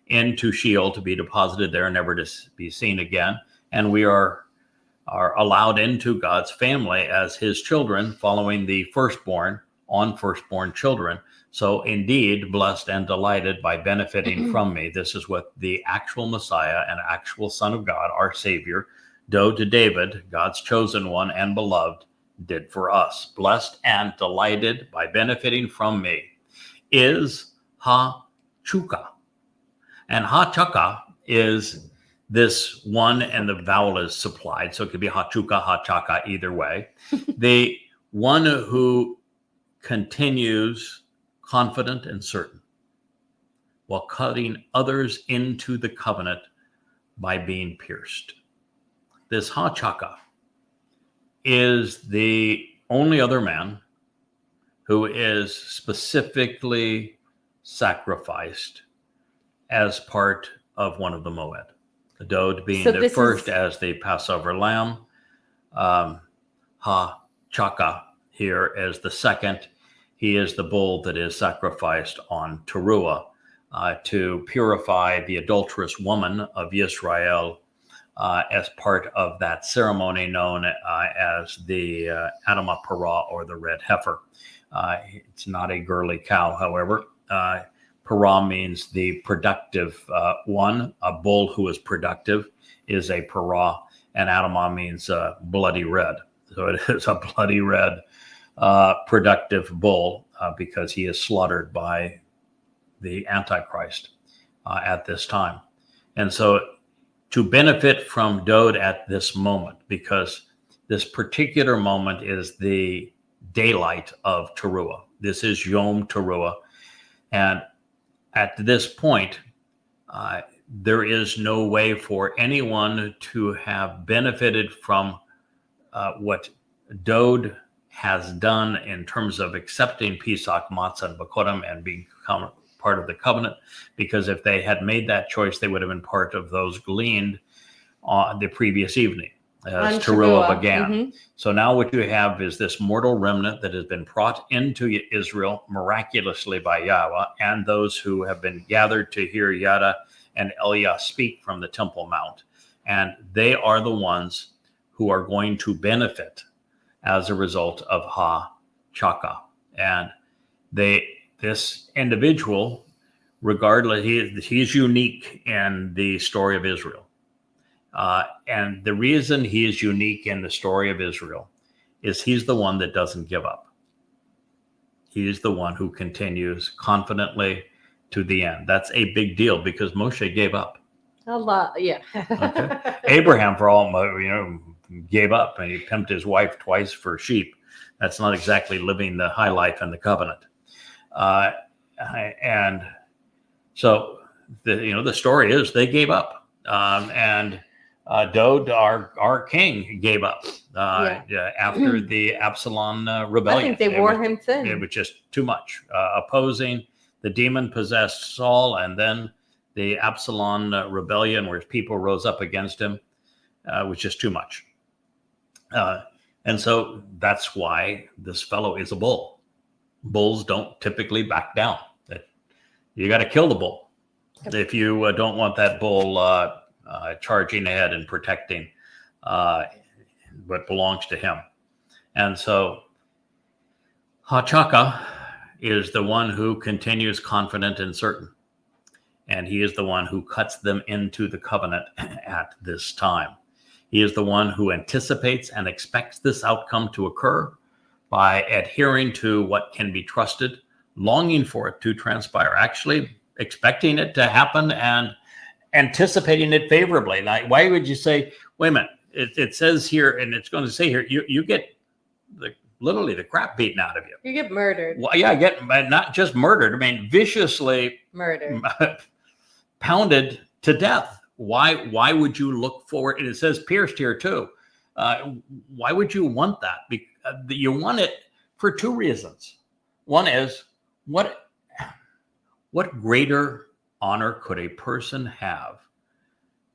into Sheol to be deposited there, never to be seen again. And we are allowed into God's family as his children, following the firstborn on firstborn children. So indeed, blessed and delighted by benefiting from me. This is what the actual Messiah and actual Son of God, our Savior, Dode to David, God's chosen one and beloved, did for us. Blessed and delighted by benefiting from me is ha-chukah. And ha-chukah is this one, and the vowel is supplied. So it could be ha-chukah, ha-chaka, either way. The one who continues confident and certain, while cutting others into the covenant by being pierced. This ha-chaka is the only other man who is specifically sacrificed as part of one of the moed. The Dode being the first as the Passover lamb, ha-chaka here as the second. He is the bull that is sacrificed on Towrah to purify the adulterous woman of Israel as part of that ceremony known as the Adamah Parah, or the red heifer. It's not a girly cow, however. Parah means the productive one. A bull who is productive is a parah, and Adamah means bloody red. So it is a bloody red productive bull because he is slaughtered by the Antichrist at this time. And so to benefit from Dode at this moment, because this particular moment is the daylight of Towrah. This is Yom Towrah. And at this point, there is no way for anyone to have benefited from what Dode has done in terms of accepting Pesach, Matzah, and Bikurim and become part of the covenant, because if they had made that choice, they would have been part of those gleaned on the previous evening as Towrah began. So now what you have is this mortal remnant that has been brought into Israel miraculously by Yahweh, and those who have been gathered to hear Yada and Eliah speak from the Temple Mount. And they are the ones who are going to benefit as a result of ha-chaka. And this individual, regardless, he's unique in the story of Israel. And the reason he is unique in the story of Israel is he's the one that doesn't give up. He's the one who continues confidently to the end. That's a big deal, because Moshe gave up. A lot, yeah. Okay. Abraham, for all, gave up, and he pimped his wife twice for sheep. That's not exactly living the high life in the covenant. And so the story is they gave up, and Dode, our king, gave up after the Absalom rebellion. I think they wore him thin. It was just too much. Opposing the demon-possessed Saul, and then the Absalom rebellion, where people rose up against him, was just too much. And so that's why this fellow is a bull. Bulls don't typically back down. You got to kill the bull if you don't want that bull charging ahead and protecting what belongs to him. And so Hachaka is the one who continues confident and certain. And he is the one who cuts them into the covenant at this time. He is the one who anticipates and expects this outcome to occur by adhering to what can be trusted, longing for it to transpire, actually expecting it to happen and anticipating it favorably. Now, why would you say, wait a minute, it says here, and it's going to say here, you get literally the crap beaten out of you. You get murdered. Well, yeah, not just murdered, I mean, viciously murdered, pounded to death. Why would you look for it? And it says pierced here too. Why would you want that? You want it for two reasons. One is, what greater honor could a person have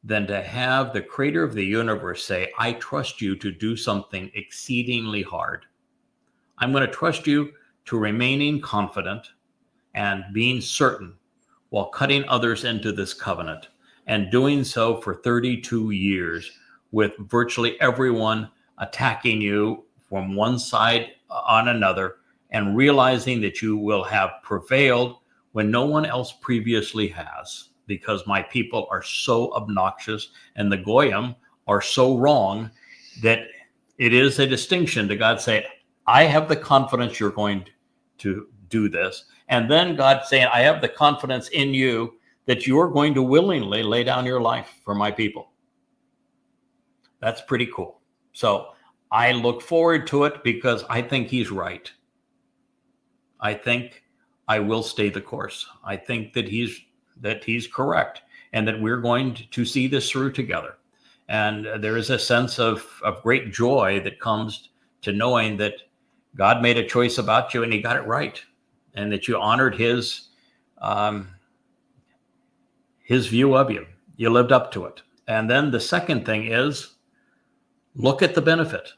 than to have the creator of the universe say, I trust you to do something exceedingly hard. I'm going to trust you to remaining confident and being certain while cutting others into this covenant, and doing so for 32 years with virtually everyone attacking you from one side on another, and realizing that you will have prevailed when no one else previously has, because my people are so obnoxious and the Goyim are so wrong that it is a distinction to God say, I have the confidence you're going to do this. And then God saying, I have the confidence in you that you're going to willingly lay down your life for my people. That's pretty cool. So I look forward to it because I think he's right. I think I will stay the course. I think that he's correct, and that we're going to see this through together. And there is a sense of great joy that comes to knowing that God made a choice about you and he got it right, and that you honored his view of you. You lived up to it. And then the second thing is, look at the benefit.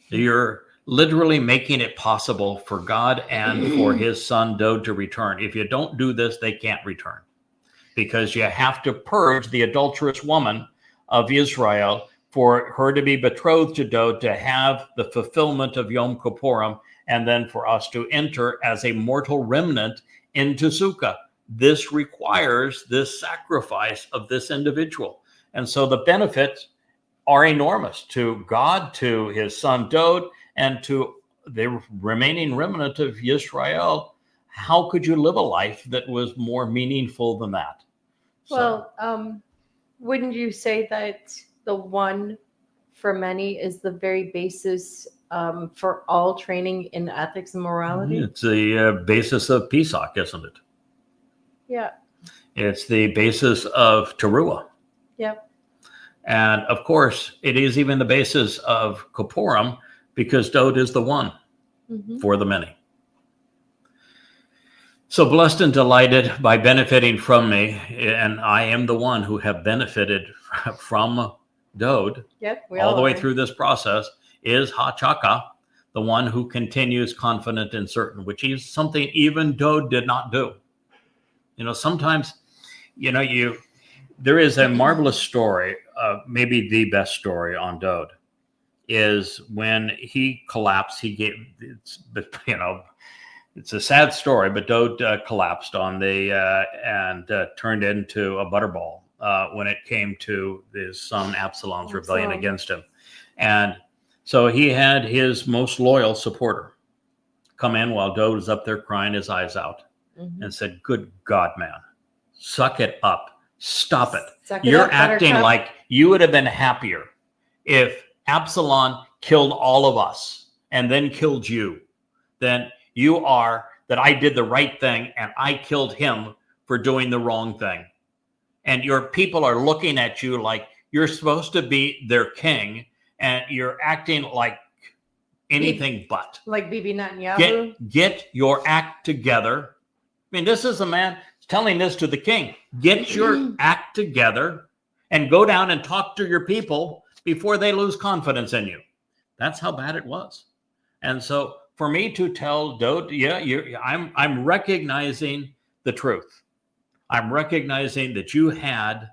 You're literally making it possible for God and for his son Dode to return. If you don't do this, they can't return, because you have to purge the adulterous woman of Israel for her to be betrothed to Dode, to have the fulfillment of Yom Kippurim, and then for us to enter as a mortal remnant into Sukkah. This requires this sacrifice of this individual. And so the benefits are enormous to God, to his son Dode, and to the remaining remnant of Yisrael. How could you live a life that was more meaningful than that? Well, wouldn't you say that the one for many is the very basis for all training in ethics and morality? It's the basis of Pesach, isn't it? Yeah. It's the basis of Towrah. Yep. And of course, it is even the basis of Kippurim, because Dode is the one for the many. So blessed and delighted by benefiting from me, and I am the one who have benefited from Dode all the way through this process, is Hachaka, the one who continues confident and certain, which is something even Dode did not do. Sometimes, there is a marvelous story, maybe the best story on Dode, is when he collapsed. It's a sad story, but Dode collapsed on and turned into a butterball when it came to his son Absalom's rebellion against him. And so he had his most loyal supporter come in while Dode was up there crying his eyes out and said, good God, man, suck it up. Stop it. Suck it You're up, acting Buttercup. like you would have been happier if Absalom killed all of us and then killed you than you are that I did the right thing and I killed him for doing the wrong thing. And your people are looking at you like you're supposed to be their king and you're acting like anything but. Like Bibi Netanyahu. Get your act together. I mean, this is a man telling this to the king. Get your act together and go down and talk to your people before they lose confidence in you. That's how bad it was. And so for me to tell Dode, I'm recognizing the truth. I'm recognizing that you had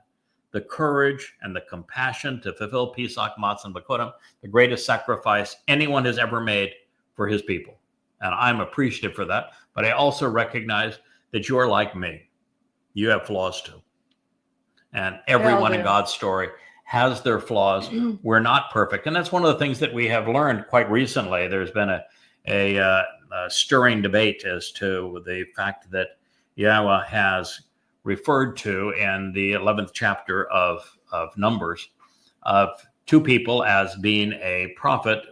the courage and the compassion to fulfill Pesach Matzah B'Kodem, the greatest sacrifice anyone has ever made for his people. And I'm appreciative for that. But I also recognize that you're like me. You have flaws too. And everyone in God's story has their flaws. We're not perfect. And that's one of the things that we have learned quite recently. There's been a stirring debate as to the fact that Yahweh has referred to in the 11th chapter of Numbers of two people as being a prophet,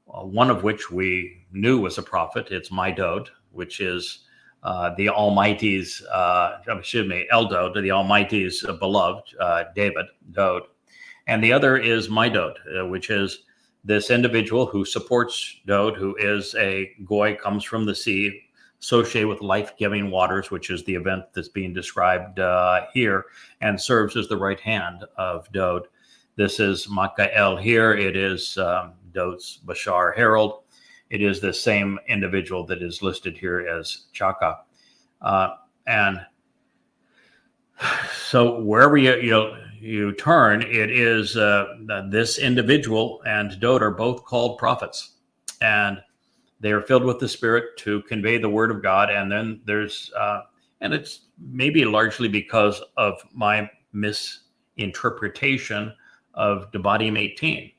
one of which we knew was a prophet. It's my Dode, which is the Almighty's, Eldod, the Almighty's beloved, David, Dode. And the other is my Dode, which is this individual who supports Dode, who is a goy, comes from the sea, associated with life-giving waters, which is the event that's being described here, and serves as the right hand of Dode. This is Mikael here. It is Dode's Bashar Herald. It is the same individual that is listed here as Chaka. And so wherever you turn, it is this individual and Dode are both called prophets. And they are filled with the Spirit to convey the word of God. And then there's, and it's maybe largely because of my misinterpretation of Devarim 18,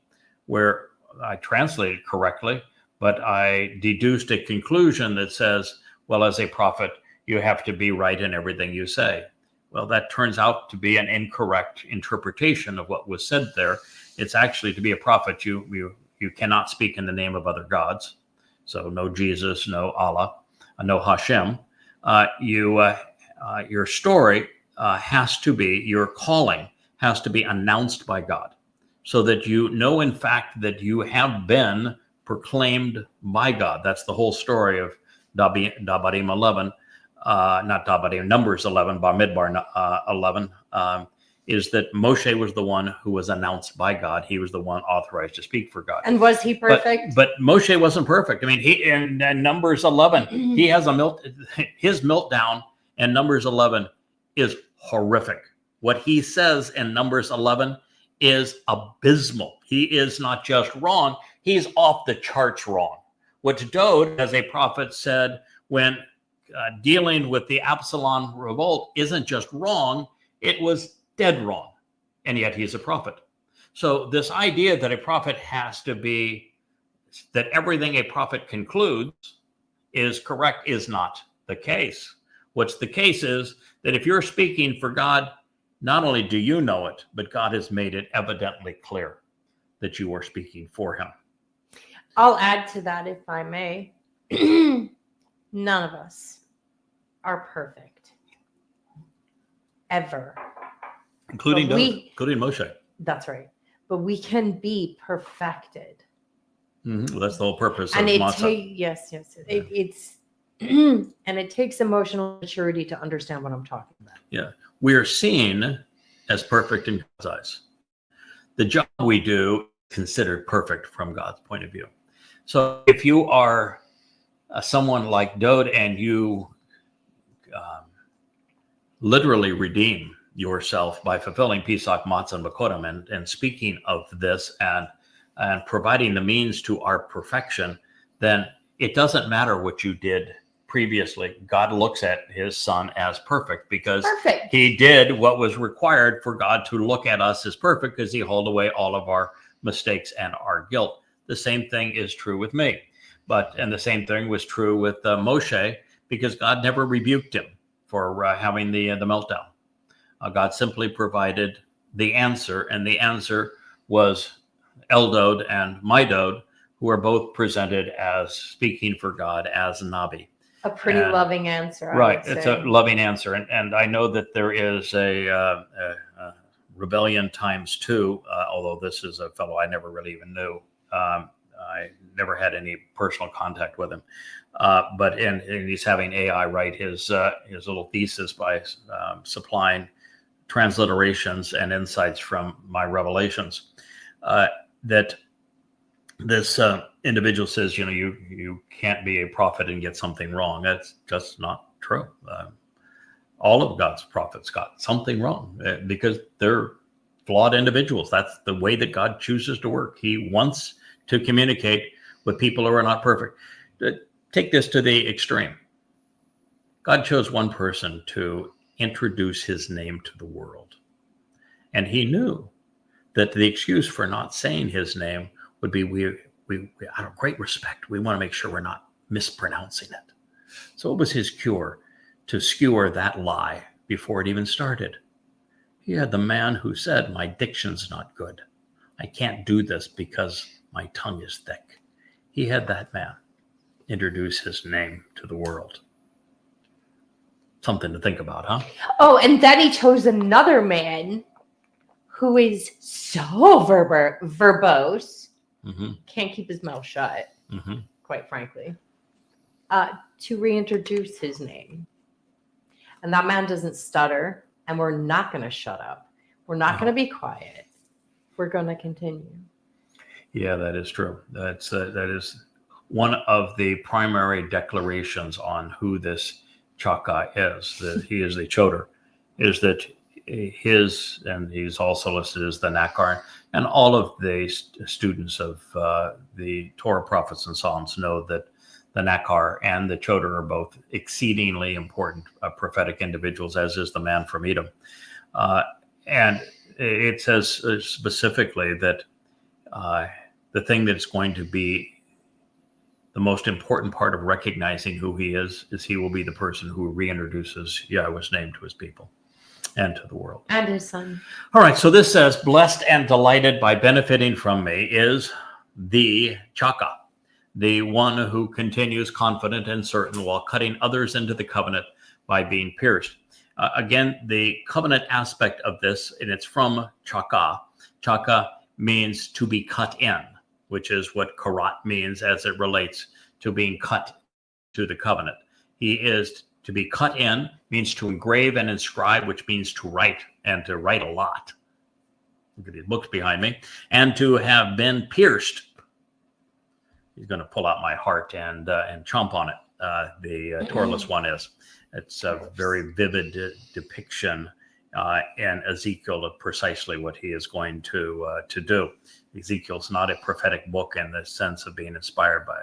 where I translated correctly, but I deduced a conclusion that says, well, as a prophet, you have to be right in everything you say. Well, that turns out to be an incorrect interpretation of what was said there. It's actually, to be a prophet, you cannot speak in the name of other gods. So no Jesus, no Allah, no Hashem. Your story has to be, your calling has to be announced by God, so that you know, in fact, that you have been proclaimed by God. That's the whole story of Devarim 11, not Devarim, Numbers 11, Bamidbar 11, is that Moshe was the one who was announced by God. He was the one authorized to speak for God. And was he perfect? But Moshe wasn't perfect. I mean, he in Numbers 11, he has his meltdown, and Numbers 11 is horrific. What he says in Numbers 11 is abysmal. He is not just wrong, he's off the charts wrong. What Dode, as a prophet, said when dealing with the Absalom revolt isn't just wrong, it was dead wrong. And yet he's a prophet. So this idea that a prophet has to be, that everything a prophet concludes is correct is not the case. What's the case is that if you're speaking for God, not only do you know it, but God has made it evidently clear that you are speaking for him. I'll add to that, if I may. None of us are perfect. Ever. Including Moshe. That's right. But we can be perfected. Mm-hmm. Well, that's the whole purpose and of it matzah. Yes. It's and it takes emotional maturity to understand what I'm talking about. Yeah. We are seen as perfect in God's eyes. The job we do is considered perfect from God's point of view. So if you are someone like Dode and you literally redeem yourself by fulfilling Pesach, Matzah, and B'Kodem and speaking of this and providing the means to our perfection, then it doesn't matter what you did previously. God looks at his son as perfect because he did what was required for God to look at us as perfect, because he hauled away all of our mistakes and our guilt. The same thing is true with me. And the same thing was true with Moshe, because God never rebuked him for having the meltdown. God simply provided the answer, and the answer was Eldod and Midod, who are both presented as speaking for God as Nabi. A pretty loving answer, right. I would It's say. a loving answer. And I know that there is a rebellion times two, although this is a fellow I never really even knew. I never had any personal contact with him. But he's having AI write his little thesis by supplying transliterations and insights from my revelations. That this individual says, you can't be a prophet and get something wrong. That's just not true. All of God's prophets got something wrong because they're flawed individuals. That's the way that God chooses to work. He wants to communicate with people who are not perfect. Take this to the extreme. God chose one person to introduce his name to the world. And he knew that the excuse for not saying his name would be, we out of great respect, we want to make sure we're not mispronouncing it. So it was his cure to skewer that lie before it even started. He had the man who said, my diction's not good. I can't do this because my tongue is thick. He had that man introduce his name to the world. Something to think about, huh? Oh, and then he chose another man who is so verbose, can't keep his mouth shut, quite frankly, to reintroduce his name. And that man doesn't stutter, and we're not going to shut up. We're not going to be quiet. We're going to continue. Yeah, that is true. That is one of the primary declarations on who this Chaka is, that he is the Choder, is that and he's also listed as the Nakar, and all of the students of the Torah, prophets, and Psalms know that the Nakar and the Choder are both exceedingly important prophetic individuals, as is the man from Edom. And it says specifically that the thing that's going to be the most important part of recognizing who he is he will be the person who reintroduces Yahweh's name to his people and to the world. And his son. All right, so this says, blessed and delighted by benefiting from me is the Chaka, the one who continues confident and certain while cutting others into the covenant by being pierced. Again, the covenant aspect of this, and it's from Chaka. Chaka means to be cut in, which is what karat means as it relates to being cut to the covenant. He is to be cut in, means to engrave and inscribe, which means to write, and to write a lot. Look at these books behind me. And to have been pierced. He's going to pull out my heart and chomp on it. The Towrahless one is. It's a very vivid depiction in Ezekiel of precisely what he is going to do. Ezekiel's not a prophetic book in the sense of being inspired by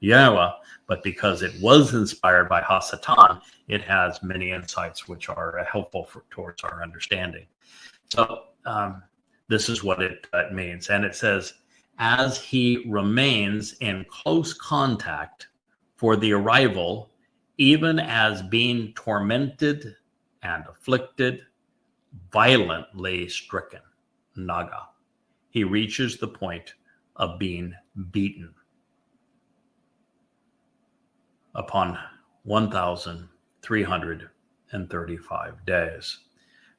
Yahweh, but because it was inspired by Hasatan, it has many insights which are helpful towards our understanding. So this is what it means. And it says, as he remains in close contact for the arrival, even as being tormented and afflicted, violently stricken, naga, he reaches the point of being beaten upon 1,335 days.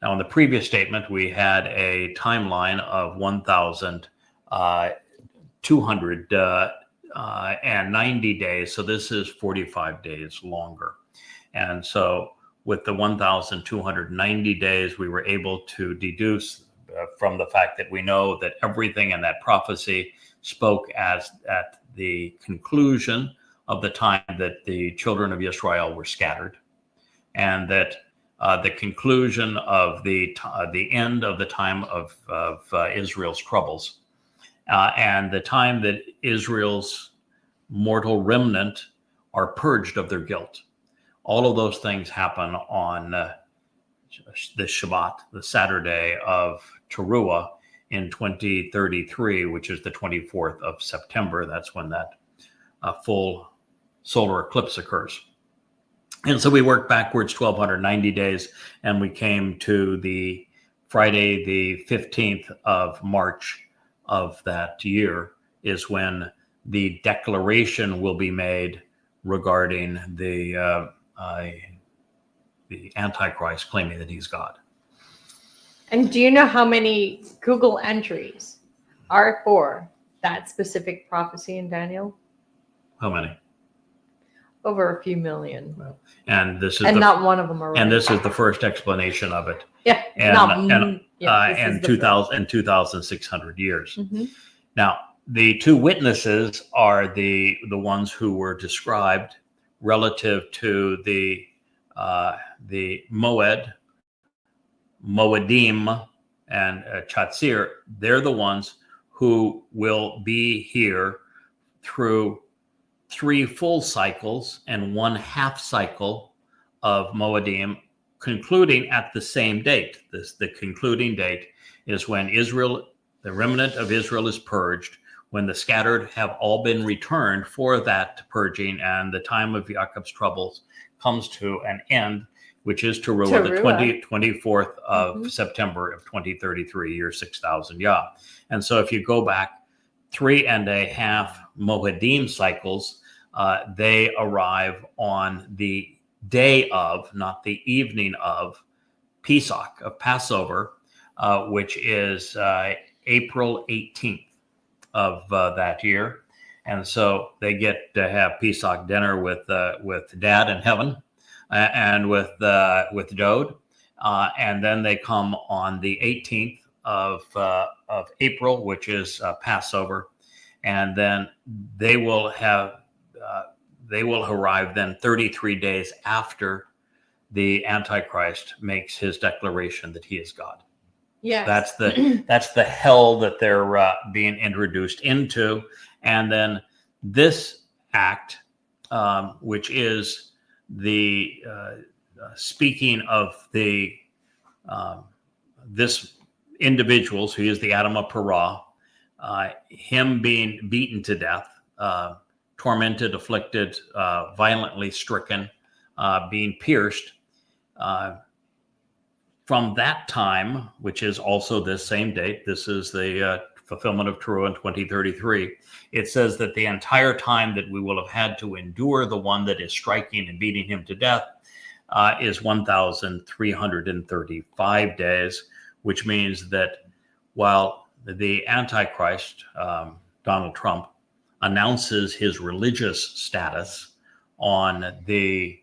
Now, in the previous statement, we had a timeline of 1,290 days. So this is 45 days longer. And so with the 1,290 days, we were able to deduce from the fact that we know that everything in that prophecy spoke as at the conclusion of the time that the children of Israel were scattered, and that the conclusion of the end of the time of Israel's troubles, and the time that Israel's mortal remnant are purged of their guilt. All of those things happen on the Shabat, the Saturday of Towrah in 2033, which is the 24th of September. That's when that full solar eclipse occurs. And so we worked backwards 1,290 days, and we came to the Friday, the 15th of March of that year is when the declaration will be made regarding the Antichrist claiming that he's God. And do you know how many Google entries are for that specific prophecy in Daniel? How many? Over a few million. And this is not one of them are right. And this is the first explanation of it. Yeah. And and 2,600 years. Mm-hmm. Now, the two witnesses are the ones who were described relative to the Moadim, and Chatzir. They're the ones who will be here through 3 full cycles and 1 half cycle of Moadim, concluding at the same date. The concluding date is when Israel, the remnant of Israel, is purged, when the scattered have all been returned for that purging, and the time of Jacob's troubles comes to an end, which is Towrah, the 24th of September of 2033, year 6,000 Yah. And so if you go back 3.5 Moadim cycles, they arrive on the day of, not the evening of, Pesach, of Passover, which is April 18th of that year. And so they get to have Pesach dinner with Dad in heaven and with Dode. And then they come on the 18th of April, which is Passover. And then they will arrive then 33 days after the Antichrist makes his declaration that he is God. Yes. That's the hell that they're being introduced into. And then this act, which is the speaking of the this individuals, who is the Adam of Parah, him being beaten to death, tormented, afflicted, violently stricken, being pierced. From that time, which is also this same date, this is the fulfillment of Towrah in 2033, it says that the entire time that we will have had to endure the one that is striking and beating him to death is 1,335 days, which means that while the Antichrist, Donald Trump, announces his religious status on the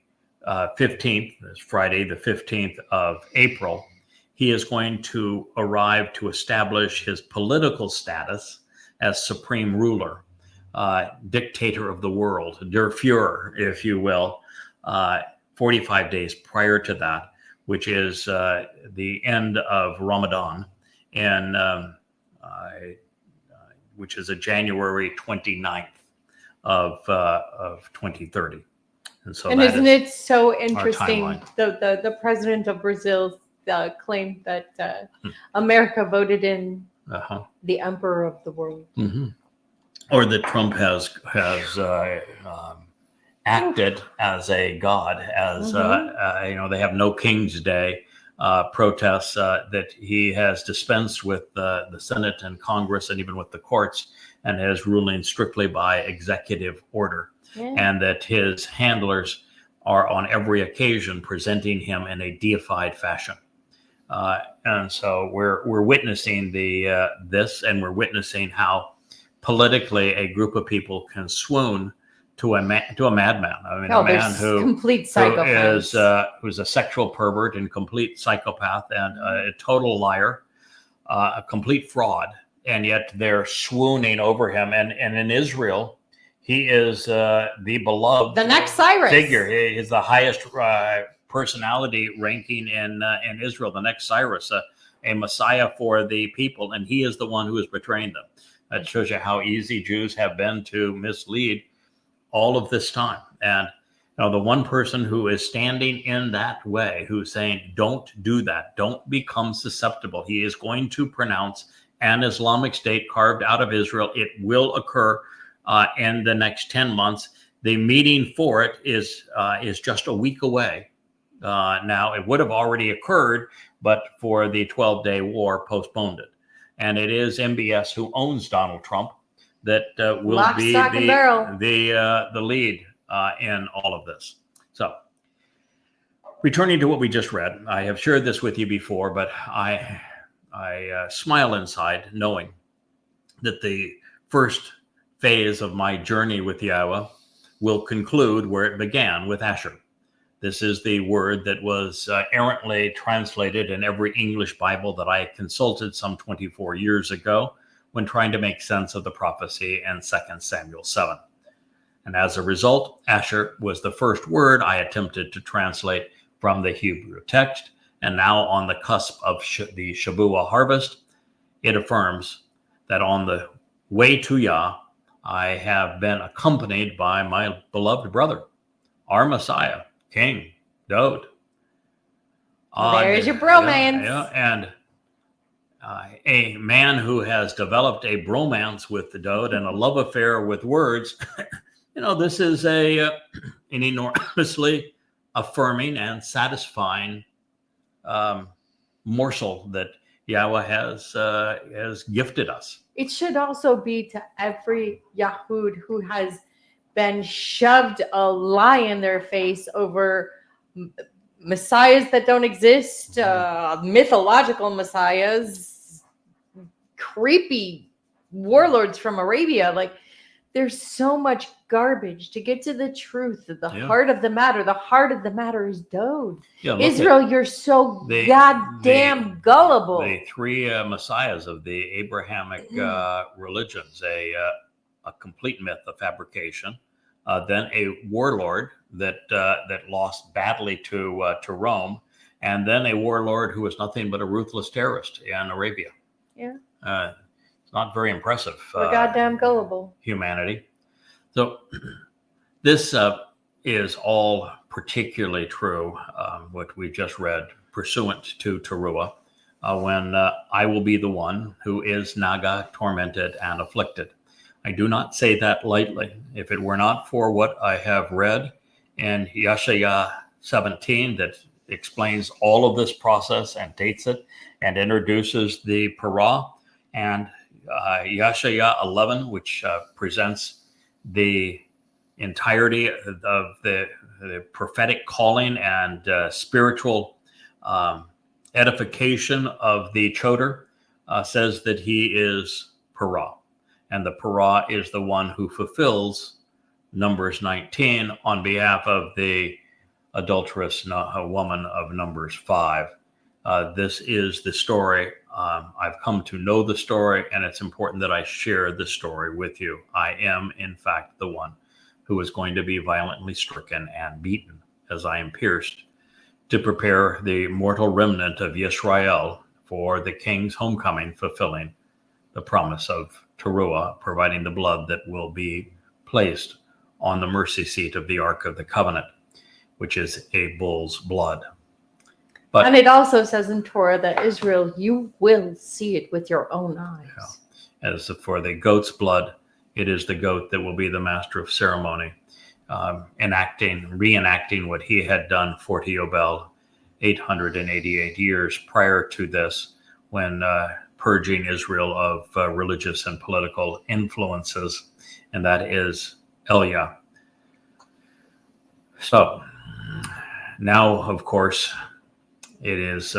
15th, this Friday, the 15th of April, he is going to arrive to establish his political status as supreme ruler, dictator of the world, der Führer, if you will, 45 days prior to that, which is the end of Ramadan, and which is a January 29th of 2030. And isn't it so interesting? The president of Brazil claimed that America voted in the emperor of the world, or that Trump has acted as a god, as they have no King's Day protests that he has dispensed with the Senate and Congress and even with the courts, and has ruling strictly by executive order. Yeah. And that his handlers are on every occasion presenting him in a deified fashion. And so we're witnessing this, and we're witnessing how politically a group of people can swoon to a madman. I mean, a man who complete psychopath, who's a sexual pervert and complete psychopath and a total liar, a complete fraud, and yet they're swooning over him. And in Israel, he is the beloved, the next Cyrus figure. He is the highest personality ranking in Israel, the next Cyrus, a Messiah for the people, and he is the one who is betraying them. That shows you how easy Jews have been to mislead all of this time. And the one person who is standing in that way, who's saying, don't do that, don't become susceptible. He is going to pronounce an Islamic state carved out of Israel. It will occur in the next 10 months. The meeting for it is just a week away. Now, it would have already occurred, but for the 12-day war postponed it. And it is MBS who owns Donald Trump that will Lock, be stock, and barrel. the lead in all of this. So, returning to what we just read, I have shared this with you before, but I smile inside knowing that the first phase of my journey with Yahowah will conclude where it began, with Asher. This is the word that was errantly translated in every English Bible that I consulted some 24 years ago when trying to make sense of the prophecy in 2 Samuel 7. And as a result, Asher was the first word I attempted to translate from the Hebrew text. And now, on the cusp of the Shabuah harvest, it affirms that on the way to Yah, I have been accompanied by my beloved brother, our Messiah, King Dode. There's your bromance. And a man who has developed a bromance with the Dode and a love affair with words. This is an enormously affirming and satisfying morsel that Yahowah has gifted us. It should also be to every Yahud who has been shoved a lie in their face over messiahs that don't exist, mythological messiahs, creepy warlords from Arabia. Like, there's so much garbage to get to the truth, the heart of the matter. The heart of the matter is Dode. Israel, you're so goddamn gullible. The three messiahs of the Abrahamic religions, a complete myth, a fabrication, then a warlord that lost badly to Rome, and then a warlord who was nothing but a ruthless terrorist in Arabia. Yeah. It's not very impressive. We're goddamn gullible. Humanity. So this is all particularly true, what we just read, pursuant to Towrah, when I will be the one who is naga, tormented, and afflicted. I do not say that lightly. If it were not for what I have read in Yeshaya 17 that explains all of this process and dates it and introduces the Parah, and Yeshaya 11, which presents the entirety of the prophetic calling and spiritual edification of the Choder, says that he is Parah. And the Parah is the one who fulfills Numbers 19 on behalf of the adulterous woman of Numbers 5. This is the story. I've come to know the story, and it's important that I share the story with you. I am, in fact, the one who is going to be violently stricken and beaten as I am pierced to prepare the mortal remnant of Yisrael for the king's homecoming, fulfilling the promise of Towrah, providing the blood that will be placed on the mercy seat of the Ark of the Covenant, which is a bull's blood. And it also says in Torah that Israel, you will see it with your own eyes. Yeah. As for the goat's blood, it is the goat that will be the master of ceremony, reenacting what he had done 40 Yobel, 888 years prior to this, when purging Israel of religious and political influences, and that is Elia. So now, of course, it is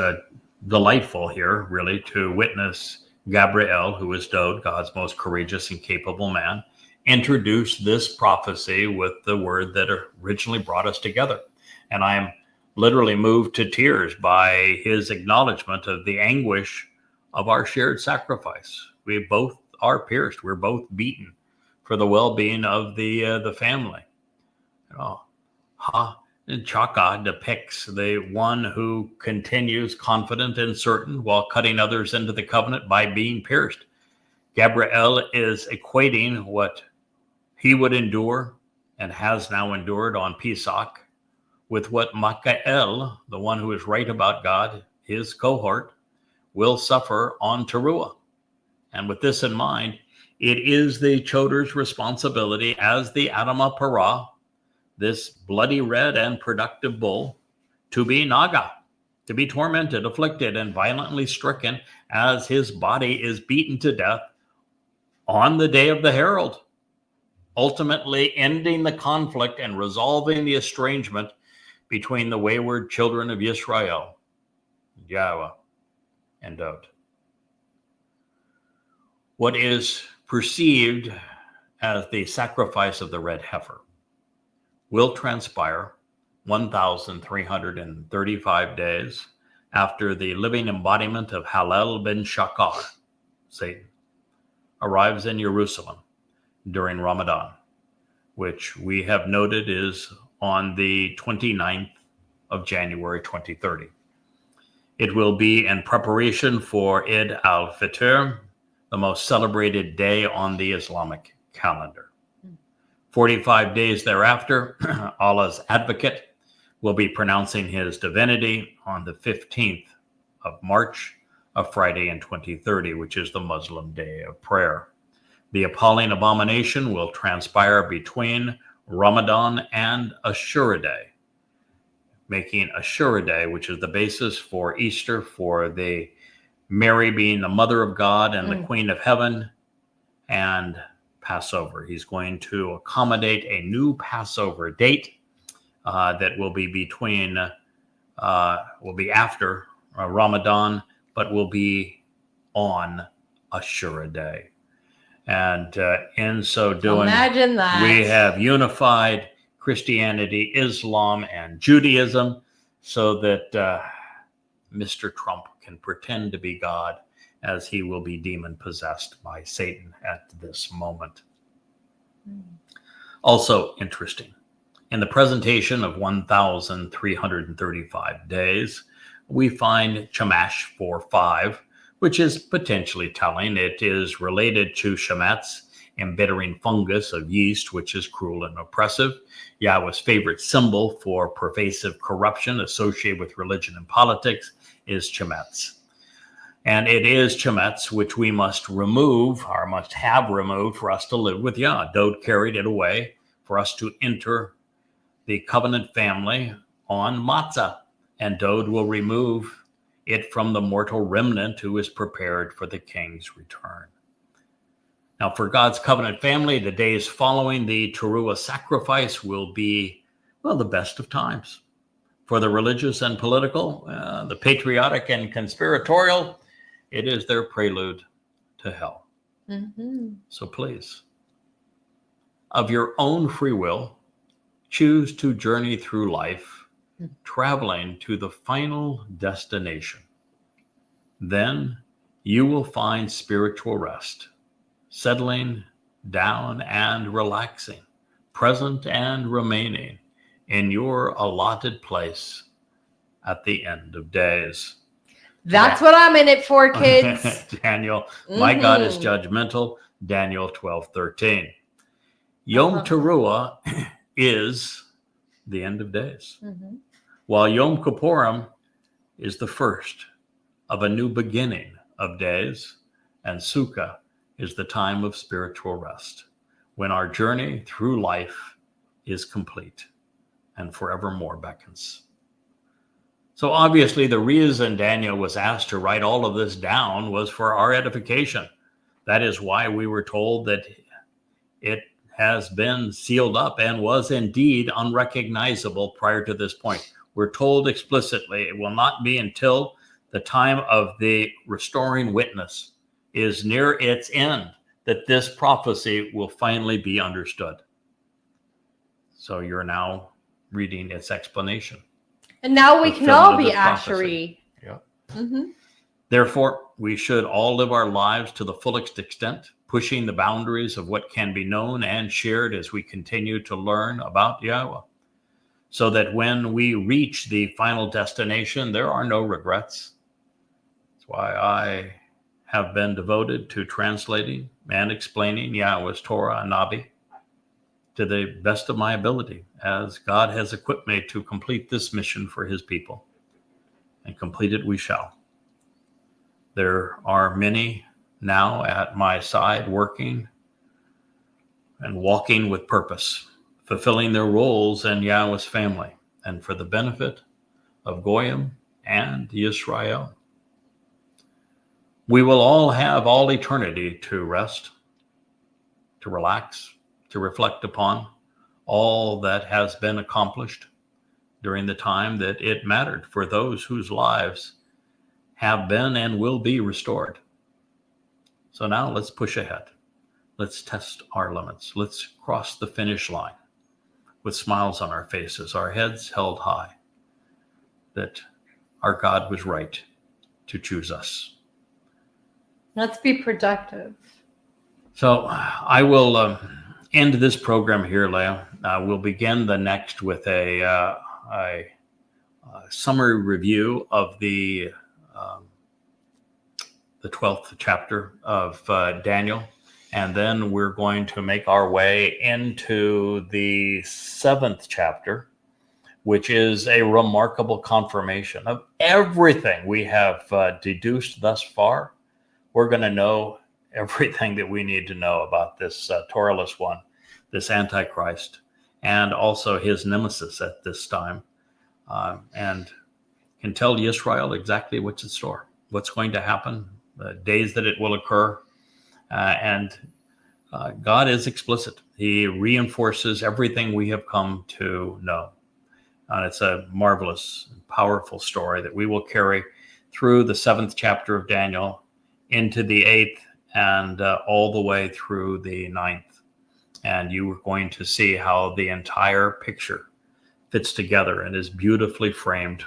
delightful here, really, to witness Gabriel, who is Dode, God's most courageous and capable man, introduce this prophecy with the word that originally brought us together. And I am literally moved to tears by his acknowledgement of the anguish of our shared sacrifice. We both are pierced. We're both beaten for the well-being of the family. Chaka depicts the one who continues confident and certain while cutting others into the covenant by being pierced. Gabriel is equating what he would endure and has now endured on Pesach with what Michael, the one who is right about God, his cohort, will suffer on Towrah. And with this in mind, It is the choder's responsibility as the Adamah Parah, this bloody red and productive bull, to be naga, to be tormented, afflicted, and violently stricken as his body is beaten to death on the day of the herald, ultimately ending the conflict and resolving the estrangement between the wayward children of Yisrael, Yahowah, and Dod. What is perceived as the sacrifice of the red heifer will transpire 1,335 days after the living embodiment of Hallel ben Shakar, Satan, arrives in Jerusalem during Ramadan, which we have noted is on the 29th of January 2030. It will be in preparation for Eid al-Fitr, the most celebrated day on the Islamic calendar. 45 days thereafter, Allah's advocate will be pronouncing his divinity on the 15th of March, a Friday in 2030, which is the Muslim day of prayer. The appalling abomination will transpire between Ramadan and Ashura Day, making Ashura Day, which is the basis for Easter, for the Mary being the mother of God and the Queen of Heaven, and Passover. He's going to accommodate a new Passover date that will be after Ramadan, but will be on Ashura Day. And in so doing, imagine that we have unified Christianity, Islam, and Judaism so that Mr. Trump can pretend to be God, as he will be demon possessed by Satan at this moment. Also interesting, in the presentation of 1,335 days, we find Shamash 4:5, which is potentially telling. It is related to Shemetz, embittering fungus of yeast, which is cruel and oppressive. Yahweh's favorite symbol for pervasive corruption associated with religion and politics is Shemetz. And it is Shemetz which we must remove, or must have removed, for us to live with Yah. Dod carried it away for us to enter the covenant family on Matzah, and Dod will remove it from the mortal remnant who is prepared for the king's return. Now, for God's covenant family, the days following the Teruah sacrifice will be, well, the best of times. For the religious and political, the patriotic and conspiratorial, it is their prelude to hell. So please, of your own free will, choose to journey through life, traveling to the final destination. Then you will find spiritual rest, settling down and relaxing, present and remaining in your allotted place at the end of days. That's what I'm in it for, kids. Daniel, my God is judgmental. Daniel 12:13. Yom Teruah is the end of days, while Yom Kippurim is the first of a new beginning of days, and Sukkah is the time of spiritual rest, when our journey through life is complete and forevermore beckons. So obviously the reason Daniel was asked to write all of this down was for our edification. That is why we were told that it has been sealed up and was indeed unrecognizable prior to this point. We're told explicitly it will not be until the time of the restoring witness is near its end that this prophecy will finally be understood. So you're now reading its explanation. And now we can all be Ashery. Yeah. Therefore, we should all live our lives to the fullest extent, pushing the boundaries of what can be known and shared as we continue to learn about Yahowah, so that when we reach the final destination, there are no regrets. That's why I have been devoted to translating and explaining Yahowah's Torah and Nabi to the best of my ability, as God has equipped me to complete this mission for his people, and complete it we shall. There are many now at my side, working and walking with purpose, fulfilling their roles in Yahweh's family, and for the benefit of Goyim and Israel. We will all have all eternity to rest, to relax, to reflect upon all that has been accomplished during the time that it mattered for those whose lives have been and will be restored. So now let's push ahead. Let's test our limits. Let's cross the finish line with smiles on our faces, our heads held high, that our God was right to choose us. Let's be productive. So I will end this program here, Leah. We'll begin the next with a summary review of the 12th chapter of Daniel. And then we're going to make our way into the 7th chapter, which is a remarkable confirmation of everything we have deduced thus far. We're going to know everything that we need to know about this Towrahless one, this Antichrist, and also his nemesis at this time, and can tell Israel exactly what's in store, what's going to happen, the days that it will occur. And God is explicit. He reinforces everything we have come to know. And it's a marvelous, powerful story that we will carry through the 7th chapter of Daniel into the 8th and all the way through the 9th. And you are going to see how the entire picture fits together and is beautifully framed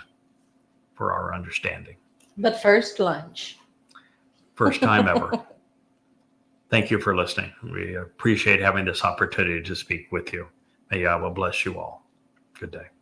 for our understanding. But first, lunch. First time ever. Thank you for listening. We appreciate having this opportunity to speak with you. May Yahweh bless you all. Good day.